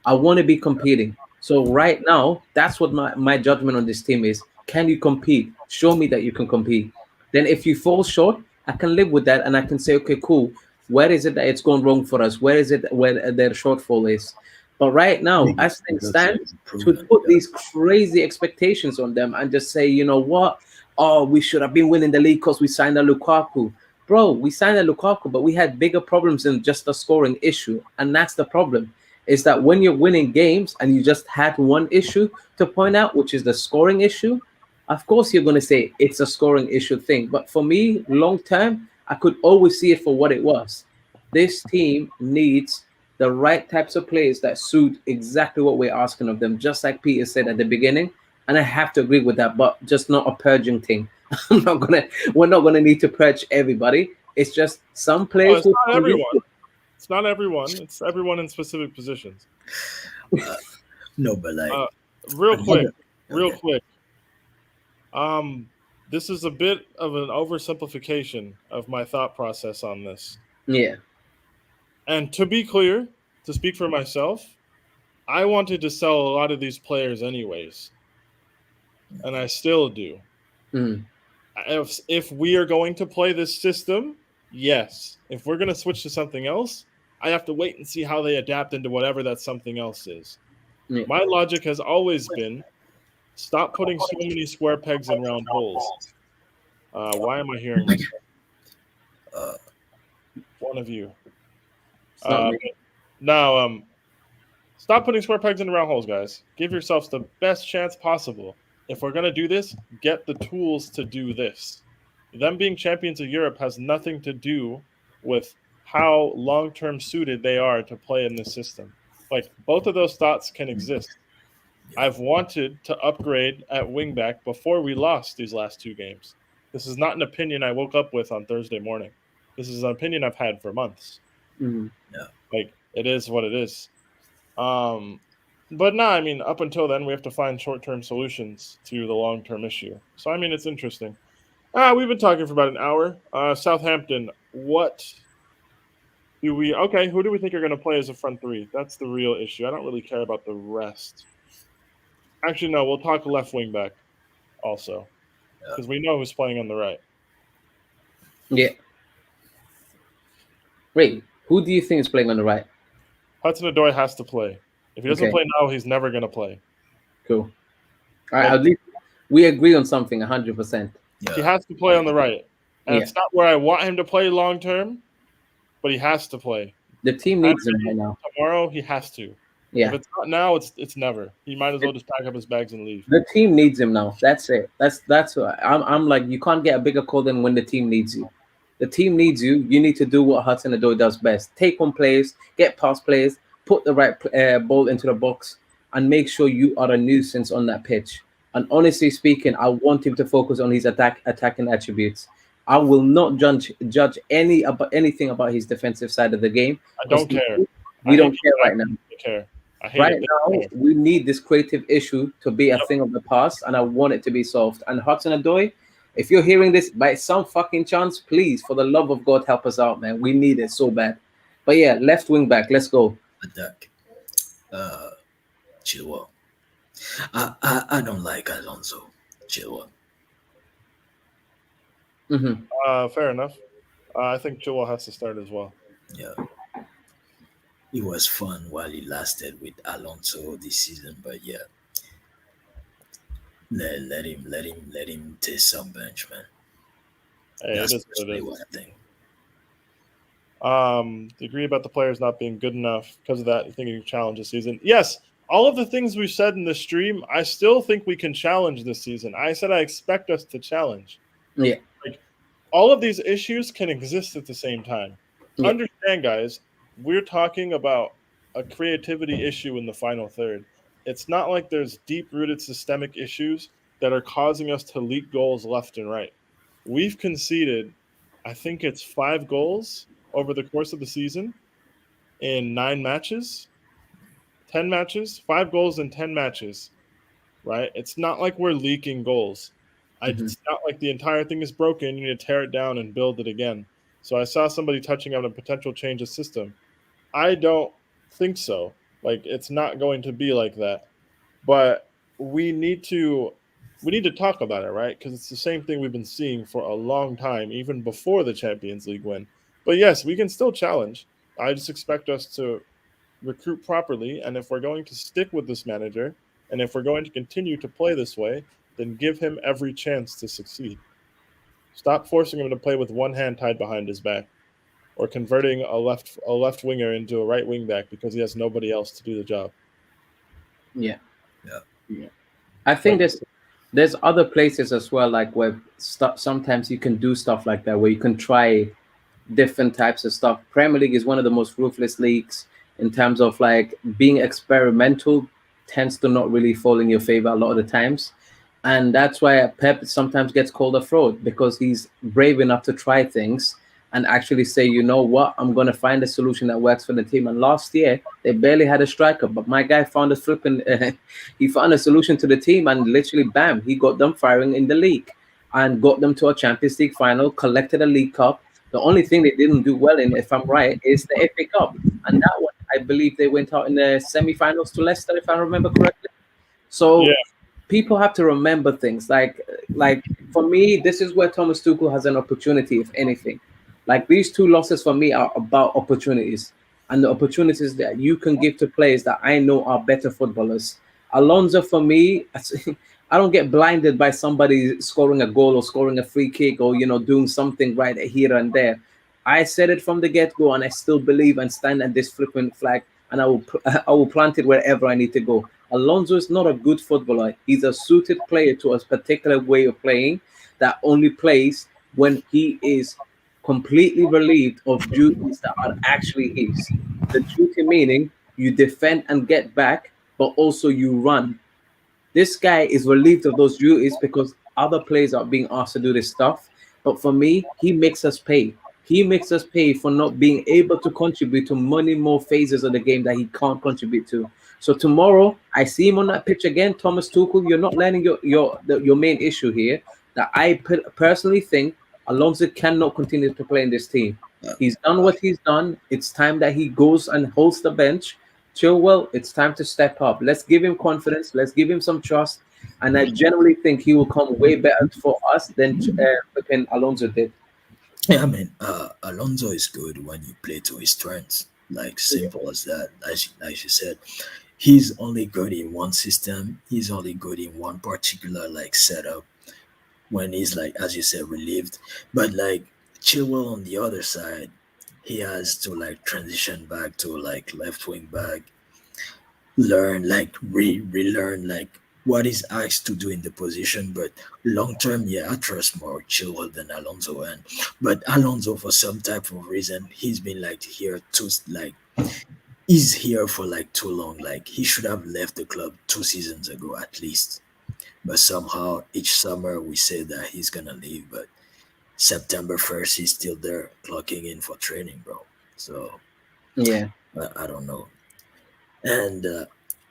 I want to be competing. So right now, that's what my judgment on this team is. Can you compete? Show me that you can compete. Then if you fall short, I can live with that, and I can say, okay, cool. Where is it that it's gone wrong for us? Where is it where their shortfall is? But right now, as things stand, to put these crazy expectations on them and just say, you know what? Oh, we should have been winning the league because we signed a Lukaku. Bro, we signed a Lukaku, but we had bigger problems than just a scoring issue. And that's the problem, is that when you're winning games and you just had one issue to point out, which is the scoring issue, of course you're going to say it's a scoring issue thing. But for me, long term, I could always see it for what it was. This team needs the right types of players that suit exactly what we're asking of them, just like Peter said at the beginning. And I have to agree with that, but just not a purging thing. We're not gonna need to purge everybody. It's just some players. It's not everyone. It's not everyone. It's everyone in specific positions. No, but like real quick. This is a bit of an oversimplification of my thought process on this. Yeah. And to be clear, to speak for myself, I wanted to sell a lot of these players anyways. And I still do. if we are going to play this system, yes. If we're going to switch to something else, I have to wait and see how they adapt into whatever that something else is. Yeah. My logic has always been stop putting so many square pegs in round holes. Why am I hearing myself? One of you. It's not me. Now, stop putting square pegs in round holes, guys. Give yourselves the best chance possible. If we're going to do this, get the tools to do this. Them being champions of Europe has nothing to do with how long-term suited they are to play in this system. Like, both of those thoughts can exist. I've wanted to upgrade at wingback before we lost these last two games. This is not an opinion I woke up with on Thursday morning. This is an opinion I've had for months. Mm-hmm. Yeah. Like, it is what it is. But no, I mean, up until then, we have to find short-term solutions to the long-term issue. So, I mean, it's interesting. We've been talking for about an hour. Southampton, what do we... Okay, who do we think are going to play as a front three? That's the real issue. I don't really care about the rest. Actually, no, we'll talk left wing back also. Because we know who's playing on the right. Yeah. Wait, who do you think is playing on the right? Hudson-Odoi has to play. If he doesn't play now, he's never going to play. Cool. All right, at least we agree on something 100%. He has to play on the right. And it's not where I want him to play long term, but he has to play. The team needs him right now. Tomorrow, he has to. Yeah. If it's not now, it's never. He might as well just pack up his bags and leave. The team needs him now. That's it. That's what I'm like. You can't get a bigger call than when the team needs you. The team needs you. You need to do what Hudson-Odoi does best: take on plays, get past plays, put the right ball into the box, and make sure you are a nuisance on that pitch. And honestly speaking, I want him to focus on his attacking attributes. I will not judge anything about his defensive side of the game. I don't care. We don't care right now. I care. Right now, we need this creative issue to be a thing of the past, and I want it to be solved. And Hudson-Odoi, if you're hearing this by some fucking chance, please, for the love of God, help us out, man. We need it so bad. But yeah, left wing back, let's go. Attack. Chilwell. I don't like Alonso. Chilwell. Fair enough. I think Chilwell has to start as well. Yeah. It was fun while it lasted with Alonso this season, but yeah. Let him taste some bench, man. Hey, That's what I think. Agree about the players not being good enough because of that. You think you can challenge this season? Yes. All of the things we said in the stream, I still think we can challenge this season. I said I expect us to challenge. Yeah. Like, all of these issues can exist at the same time. Yeah. Understand, guys, we're talking about a creativity issue in the final third. It's not like there's deep-rooted systemic issues that are causing us to leak goals left and right. We've conceded, I think it's 5 goals over the course of the season in 9 matches. 10 matches, 5 goals in 10 matches, right? It's not like we're leaking goals. It's not like the entire thing is broken. You need to tear it down and build it again. So I saw somebody touching on a potential change of system. I don't think so. Like, it's not going to be like that. But we need to talk about it, right? Because it's the same thing we've been seeing for a long time, even before the Champions League win. But yes, we can still challenge. I just expect us to recruit properly, and if we're going to stick with this manager, and if we're going to continue to play this way, then give him every chance to succeed. Stop forcing him to play with one hand tied behind his back, or converting a left winger into a right wing back because he has nobody else to do the job. Yeah. I think there's other places as well, like where sometimes you can do stuff like that, where you can try different types of stuff. Premier League is one of the most ruthless leagues in terms of like being experimental tends to not really fall in your favor a lot of the times. And that's why Pep sometimes gets called a fraud, because he's brave enough to try things and actually say, you know what, I'm going to find a solution that works for the team. And last year, they barely had a striker, but my guy found he found a solution to the team, and literally, bam, he got them firing in the league and got them to a Champions League final, collected a League Cup. The only thing they didn't do well in, if I'm right, is the FA Cup. And that one, I believe they went out in the semi-finals to Leicester, if I remember correctly. So people have to remember things. Like for me, this is where Thomas Tuchel has an opportunity, if anything. Like these two losses for me are about opportunities, and the opportunities that you can give to players that I know are better footballers. Alonso, for me, I don't get blinded by somebody scoring a goal or scoring a free kick or doing something right here and there. I said it from the get-go, and I still believe and stand at this flipping flag, and I will plant it wherever I need to go. Alonso is not a good footballer. He's a suited player to a particular way of playing that only plays when he is completely relieved of duties that are actually his. The duty meaning you defend and get back, but also you run. This guy is relieved of those duties because other players are being asked to do this stuff. But for me, he makes us pay. He makes us pay for not being able to contribute to many more phases of the game that he can't contribute to. So tomorrow, I see him on that pitch again. Thomas Tuchel, you're not learning your main issue here. That I personally think Alonso cannot continue to play in this team. He's done what he's done. It's time that he goes and holds the bench. Chilwell, it's time to step up. Let's give him confidence. Let's give him some trust. And I generally think he will come way better for us than Alonso did. Yeah, I mean, Alonso is good when you play to his strengths. Like simple as that. Like you said, he's only good in one system. He's only good in one particular like setup. When he's like, as you said, relieved. But like Chilwell on the other side, he has to like transition back to like left wing back, learn like relearn like what he's asked to do in the position. But long term, yeah, I trust more Chilwell than Alonso. But Alonso, for some type of reason, he's been like here too like he's here for like too long. Like he should have left the club 2 seasons ago at least. But somehow each summer we say that he's gonna leave, but September 1st he's still there clocking in for training, bro. So yeah, I don't know. And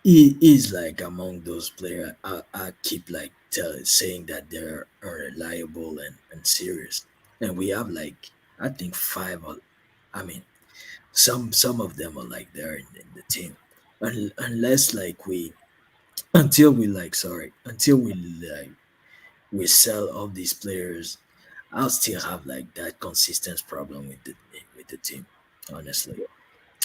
he is like among those players I keep like saying that they're reliable and serious. And we have like I think five. I mean, some of them are like there in the team, unless like we until we like sorry until we like we sell all these players. I'll still have like that consistent problem with the team, honestly.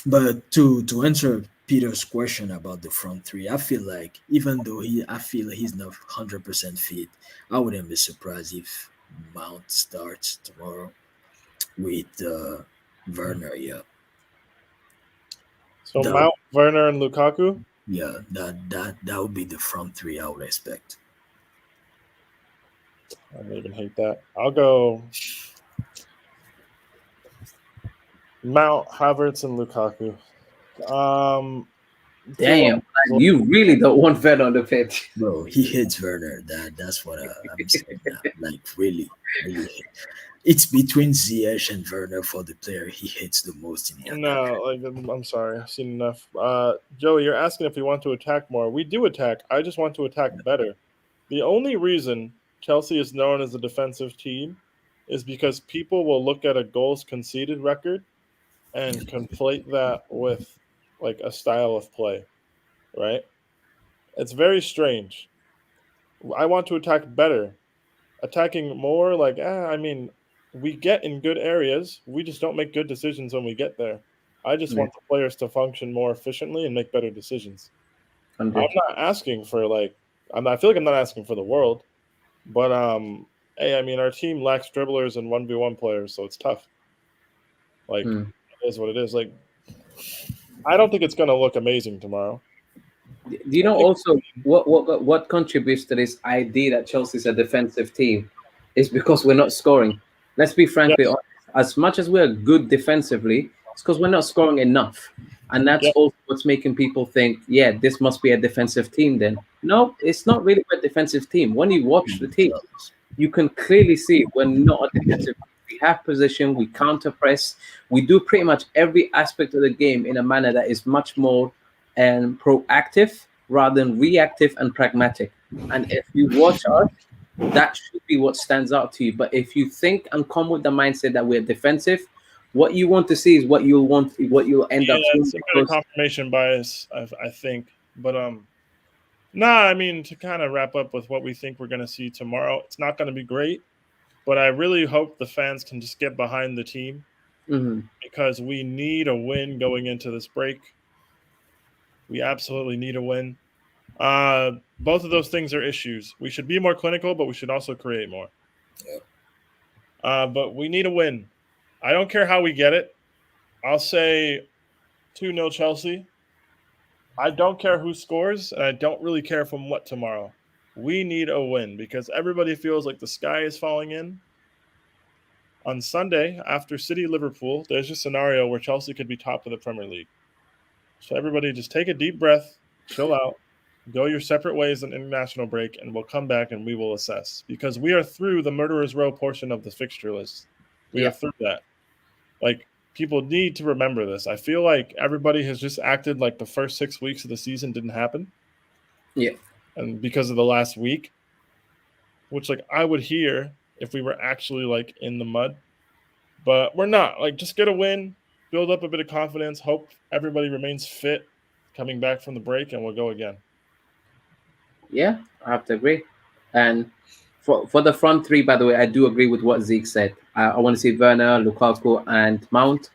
But to answer Peter's question about the front three, I feel like even though I feel he's not 100% fit, I wouldn't be surprised if Mount starts tomorrow with Werner. Yeah, So that Mount, Werner, and Lukaku. yeah that would be the front three I would expect. I don't even hate that. I'll go Mount, Havertz, and Lukaku. Damn, you really don't want Werner on the pitch. Bro, he hates Werner. That's what I'm saying now. Like really, really. It's between Ziyech and Werner for the player he hates the most in the attack. No, like I'm sorry, I've seen enough. Joey, you're asking if we want to attack more. We do attack. I just want to attack better. The only reason Chelsea is known as a defensive team is because people will look at a goals conceded record and conflate that with like a style of play, right? It's very strange. I want to attack better. Attacking more, like, I mean, we get in good areas. We just don't make good decisions when we get there. I just want the players to function more efficiently and make better decisions. I'm not asking for like, I feel like I'm not asking for the world, but hey, I mean, our team lacks dribblers and 1v1 players, so it's tough. Like, it is what it is. Like, I don't think it's going to look amazing tomorrow. Do you know also what contributes to this idea that Chelsea's a defensive team is because we're not scoring. Let's be frankly honest. As much as we're good defensively, it's because we're not scoring enough. And that's also what's making people think, yeah, this must be a defensive team then. No, it's not really a defensive team. When you watch the team, you can clearly see we're not a defensive team. We have position, we counter press, we do pretty much every aspect of the game in a manner that is much more proactive rather than reactive and pragmatic. And if you watch us, that should be what stands out to you. But if you think and come with the mindset that we're defensive, what you want to see is what you'll end up seeing. It's a bit of confirmation bias, I think. But I mean, to kind of wrap up with what we think we're going to see tomorrow, it's not going to be great, but I really hope the fans can just get behind the team because we need a win going into this break. We absolutely need a win. Both of those things are issues. We should be more clinical, but we should also create more. But we need a win. I don't care how we get it. I'll say 2-0 Chelsea. I don't care who scores, and I don't really care from what tomorrow. We need a win because everybody feels like the sky is falling in. On Sunday, after City-Liverpool, there's a scenario where Chelsea could be top of the Premier League. So everybody just take a deep breath, chill out, go your separate ways on international break, and we'll come back and we will assess. Because we are through the murderer's row portion of the fixture list. We are through that. Like, people need to remember this. I feel like everybody has just acted like the first 6 weeks of the season didn't happen. Yeah. And because of the last week, which, like, I would hear if we were actually, like, in the mud. But we're not. Like, just get a win, build up a bit of confidence, hope everybody remains fit coming back from the break, and we'll go again. Yeah, I have to agree. And for the front three, by the way, I do agree with what Zeke said. I want to see Werner, Lukaku, and Mount.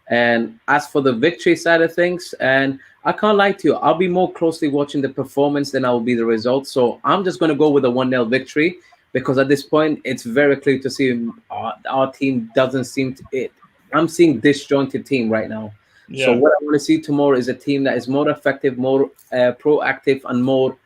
And as for the victory side of things, and I can't lie to you, I'll be more closely watching the performance than I will be the result. So I'm just going to go with a 1-0 victory because at this point, it's very clear to see our team doesn't seem to it. I'm seeing disjointed team right now. Yeah. So what I want to see tomorrow is a team that is more effective, more proactive, and more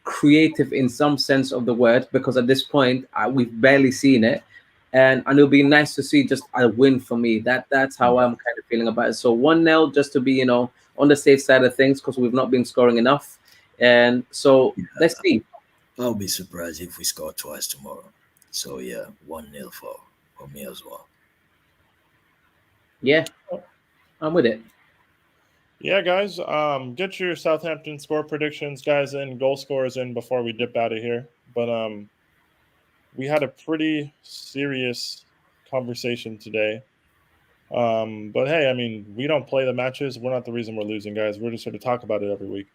creative in some sense of the word, because at this point we've barely seen it, and it'll be nice to see just a win for me. That's how I'm kind of feeling about it. So 1-0 just to be on the safe side of things because we've not been scoring enough, and so let's see. I'll be surprised if we score twice tomorrow. So 1-0 for me as well. Yeah, I'm with it. Yeah, guys, get your Southampton score predictions, guys, and goal scorers in before we dip out of here. But we had a pretty serious conversation today. But hey, I mean, we don't play the matches. We're not the reason we're losing, guys. We're just here to talk about it every week.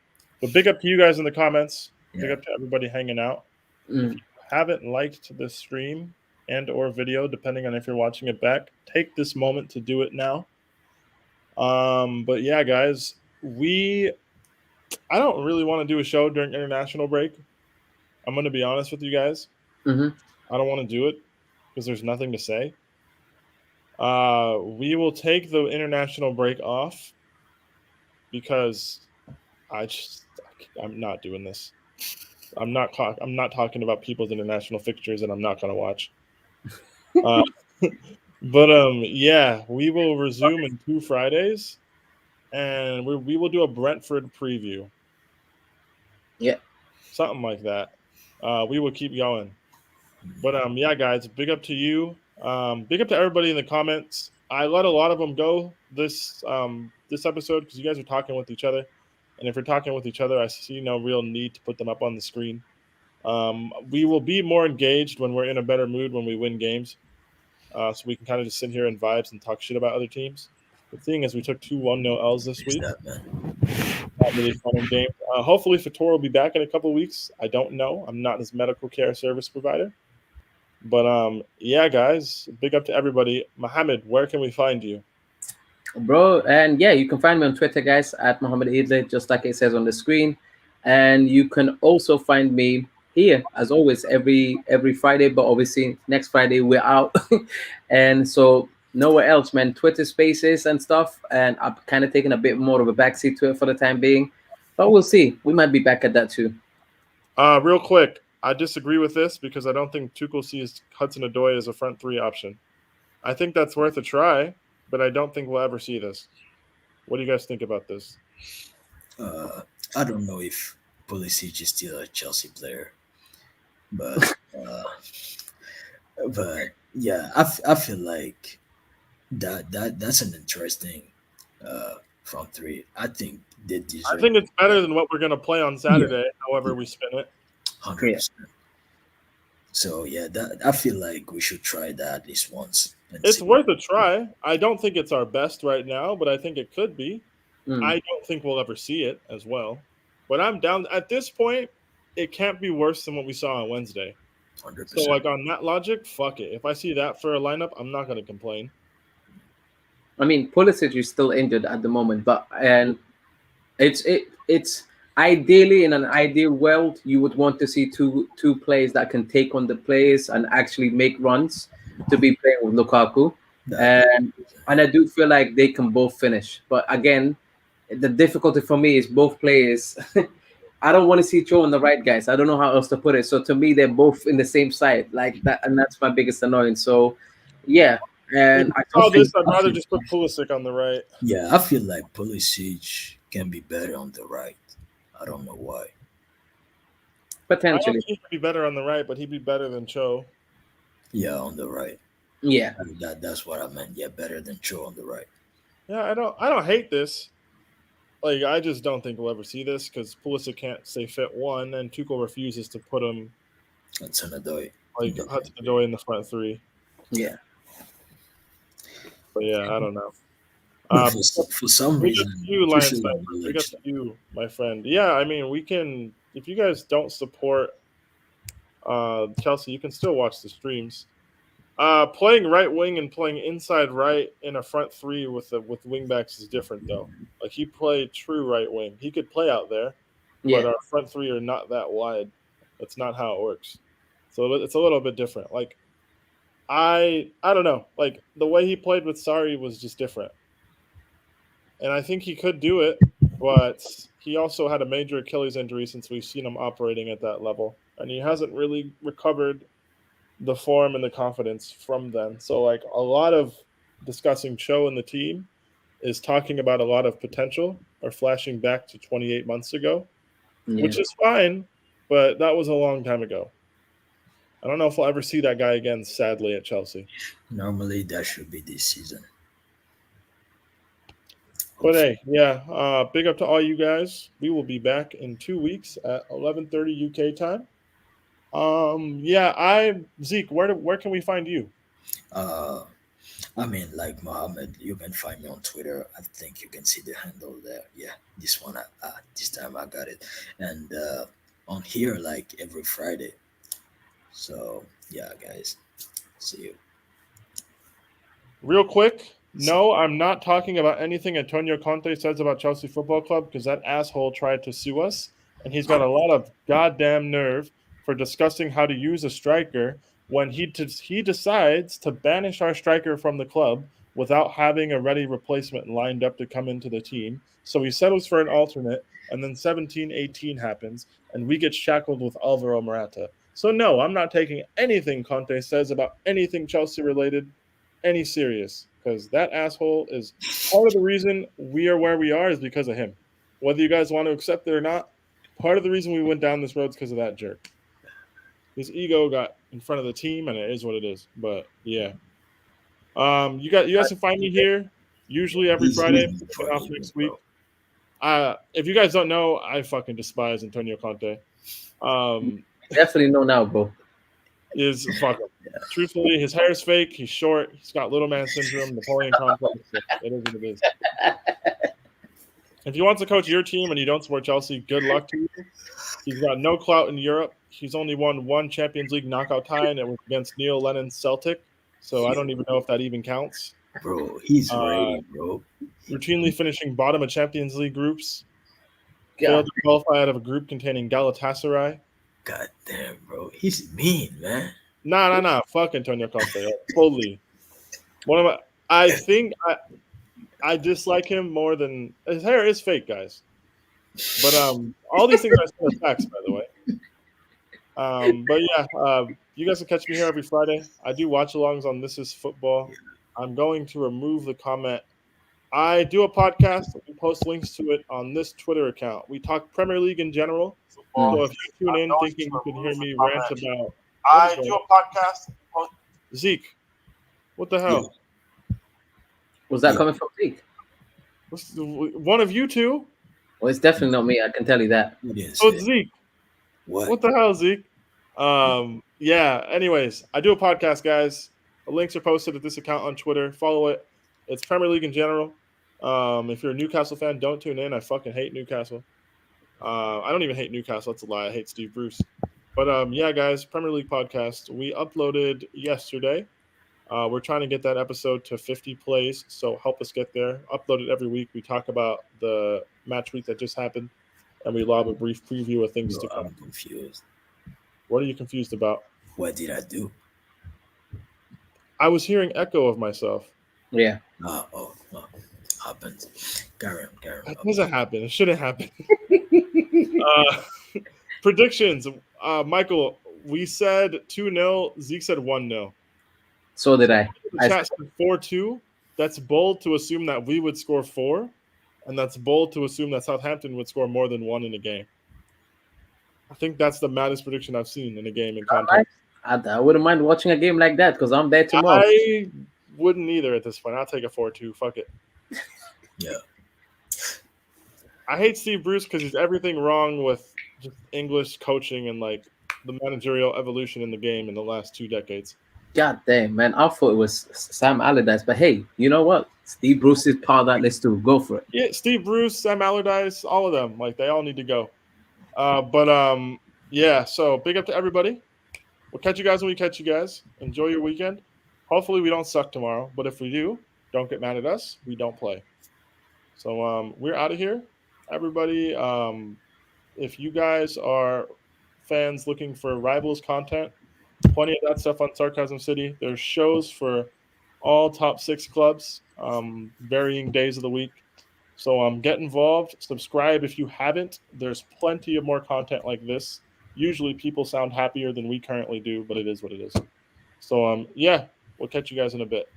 But big up to you guys in the comments. Yeah. Big up to everybody hanging out. If you haven't liked the stream and or video, depending on if you're watching it back, take this moment to do it now. But yeah, guys, I don't really want to do a show during international break. I'm going to be honest with you guys. I don't want to do it because there's nothing to say. We will take the international break off because I'm not doing this. I'm not talking about people's international fixtures that I'm not going to watch. But yeah, we will resume in 2 Fridays, and we will do a Brentford preview. Yeah, something like that. We will keep going. But yeah, guys, big up to you. Big up to everybody in the comments. I let a lot of them go this episode because you guys are talking with each other, and if you're talking with each other, I see no real need to put them up on the screen. We will be more engaged when we're in a better mood when we win games. So we can kind of just sit here and vibes and talk shit about other teams. The thing is, we took 2 1-0 L's this week. Not really fun game. Hopefully, Fator will be back in a couple weeks. I don't know. I'm not his medical care service provider. But yeah, guys, big up to everybody. Mohammed, where can we find you? Bro, and yeah, you can find me on Twitter, guys, at Mohammed Idle, just like it says on the screen. And you can also find me here, as always, every Friday, but obviously next Friday we're out. And so nowhere else, man. Twitter Spaces and stuff, and I'm kind of taking a bit more of a backseat to it for the time being, but we'll see. We might be back at that too. Real quick, I disagree with this because I don't think Tuchel sees Hudson-Odoi as a front three option. I think that's worth a try, but I don't think we'll ever see this. What do you guys think about this? I don't know if Pulisic is still a Chelsea player, but yeah, I feel like that's an interesting front three. I think they deserve. I think it's better than what we're going to play on Saturday. However, we spin it. 100%. So yeah, I feel like we should try that at least once. It's worth a try. I don't think it's our best right now, but I think it could be. I don't think we'll ever see it as well. But I'm down at this point. it can't be worse than what we saw on Wednesday. 100%. So, like, on that logic, fuck it. If I see that for a lineup, I'm not going to complain. I mean, Pulisic is still injured at the moment, but it's ideally, in an ideal world, you would want to see two players that can take on the players and actually make runs to be playing with Lukaku. And I do feel like they can both finish. But again, the difficulty for me is both players. I don't want to see Cho on the right, guys. I don't know how else to put it. So to me, they're both in the same side, like that, and that's my biggest annoyance. So, yeah, and I saw this. I'd rather just put Pulisic on the right. Yeah, I feel like Pulisic can be better on the right. I don't know why. Potentially, he could be better on the right, but he'd be better than Cho. Yeah, on the right. Yeah, that's what I meant. Yeah, better than Cho on the right. Yeah, I don't hate this. Like, I just don't think we'll ever see this because Pulisic can't stay fit, one, and Tuchel refuses to put him Hudson-Odoi. Like Hudson-Odoi in the front three. Yeah. But yeah, I don't know. For some reason, we got you, my friend. Yeah, I mean, we can. If you guys don't support Chelsea, you can still watch the streams. Playing right wing and playing inside right in a front three with wing backs is different, though. Like, he played true right wing. He could play out there, but our front three are not that wide. That's not how it works. So it's a little bit different. Like, I don't know. Like, the way he played with Sarri was just different. And I think he could do it, but he also had a major Achilles injury since we've seen him operating at that level. And he hasn't really recovered the form and the confidence from then. So, like, a lot of discussing Cho and the team is talking about a lot of potential or flashing back to 28 months ago, which is fine, but that was a long time ago. I don't know if we'll ever see that guy again, sadly, at Chelsea. Normally, that should be this season. But hey, yeah, big up to all you guys. We will be back in 2 weeks at 11:30 UK time. Zeke, where can we find you? I mean, like Mohammed, you can find me on Twitter. I think you can see the handle there. Yeah, this one, this time I got it. And on here, like every Friday. So yeah, guys, see you. Real quick, no, I'm not talking about anything Antonio Conte says about Chelsea Football Club because that asshole tried to sue us, and he's got a lot of goddamn nerve for discussing how to use a striker when he decides to banish our striker from the club without having a ready replacement lined up to come into the team. So he settles for an alternate, and then 17-18 happens, and we get shackled with Alvaro Morata. So no, I'm not taking anything Conte says about anything Chelsea related any serious, because that asshole is part of the reason we are where we are is because of him. Whether you guys want to accept it or not, part of the reason we went down this road is because of that jerk. His ego got in front of the team, and it is what it is. But yeah, you guys can find me here usually every Friday. Off next week. If you guys don't know, I fucking despise Antonio Conte. Definitely know now, bro. Is fucking truthfully, his hair is fake. He's short. He's got little man syndrome, Napoleon complex. It is what it is. If he wants to coach your team and you don't support Chelsea, good luck to you. He's got no clout in Europe. He's only won one Champions League knockout tie, and it was against Neil Lennon's Celtic. So I don't even know if that even counts. Bro, he's ready, bro. Routinely finishing bottom of Champions League groups. Failed to qualify out of a group containing Galatasaray. God damn, bro. He's mean, man. Nah. Fuck Antonio Conte. Totally. I think I dislike him more than his hair is fake, guys. But all these things are facts, by the way. But yeah, you guys can catch me here every Friday. I do watch-alongs on This Is Football. I'm going to remove the comment. I do a podcast. We post links to it on this Twitter account. We talk Premier League in general. So if you tune in thinking you can hear me rant about... I do a podcast. Zeke, what the hell? Was that coming from Zeke? One of you two? Well, it's definitely not me. I can tell you that. Oh, it's Zeke. What the hell, Zeke? Yeah, anyways, I do a podcast, guys. The links are posted at this account on Twitter. Follow it. It's Premier League in general. If you're a Newcastle fan, don't tune in. I fucking hate Newcastle. I don't even hate Newcastle. That's a lie. I hate Steve Bruce. But yeah, guys, Premier League podcast. We uploaded yesterday. We're trying to get that episode to 50 plays, so help us get there. Upload it every week. We talk about the match week that just happened, and we lob a brief preview of things to come. I'm confused. What are you confused about? What did I do? I was hearing echo of myself. Yeah. Oh, happens. Carry on. That doesn't happen. It shouldn't happen. Predictions. Michael, we said 2-0. Zeke said 1-0. So did I. The chat said 4-2. That's bold to assume that we would score 4, and that's bold to assume that Southampton would score more than 1 in a game. I think that's the maddest prediction I've seen in a game in context. I wouldn't mind watching a game like that because I'm there tomorrow. I wouldn't either at this point. I'll take a 4-2. Fuck it. Yeah. I hate Steve Bruce because he's everything wrong with just English coaching and like the managerial evolution in the game in the last 2 decades. God damn, man. I thought it was Sam Allardyce, but hey, you know what? Steve Bruce is part of that list too. Go for it. Yeah, Steve Bruce, Sam Allardyce, all of them. Like, they all need to go. Yeah, so big up to everybody. We'll catch you guys when we catch you guys. Enjoy your weekend. Hopefully we don't suck tomorrow, but if we do, don't get mad at us. We don't play. So we're out of here. Everybody, if you guys are fans looking for Rivals content, plenty of that stuff on Sarcasm City. There's shows for all top 6 clubs, varying days of the week. So get involved. Subscribe if you haven't. There's plenty of more content like this. Usually people sound happier than we currently do, but it is what it is. So yeah, we'll catch you guys in a bit.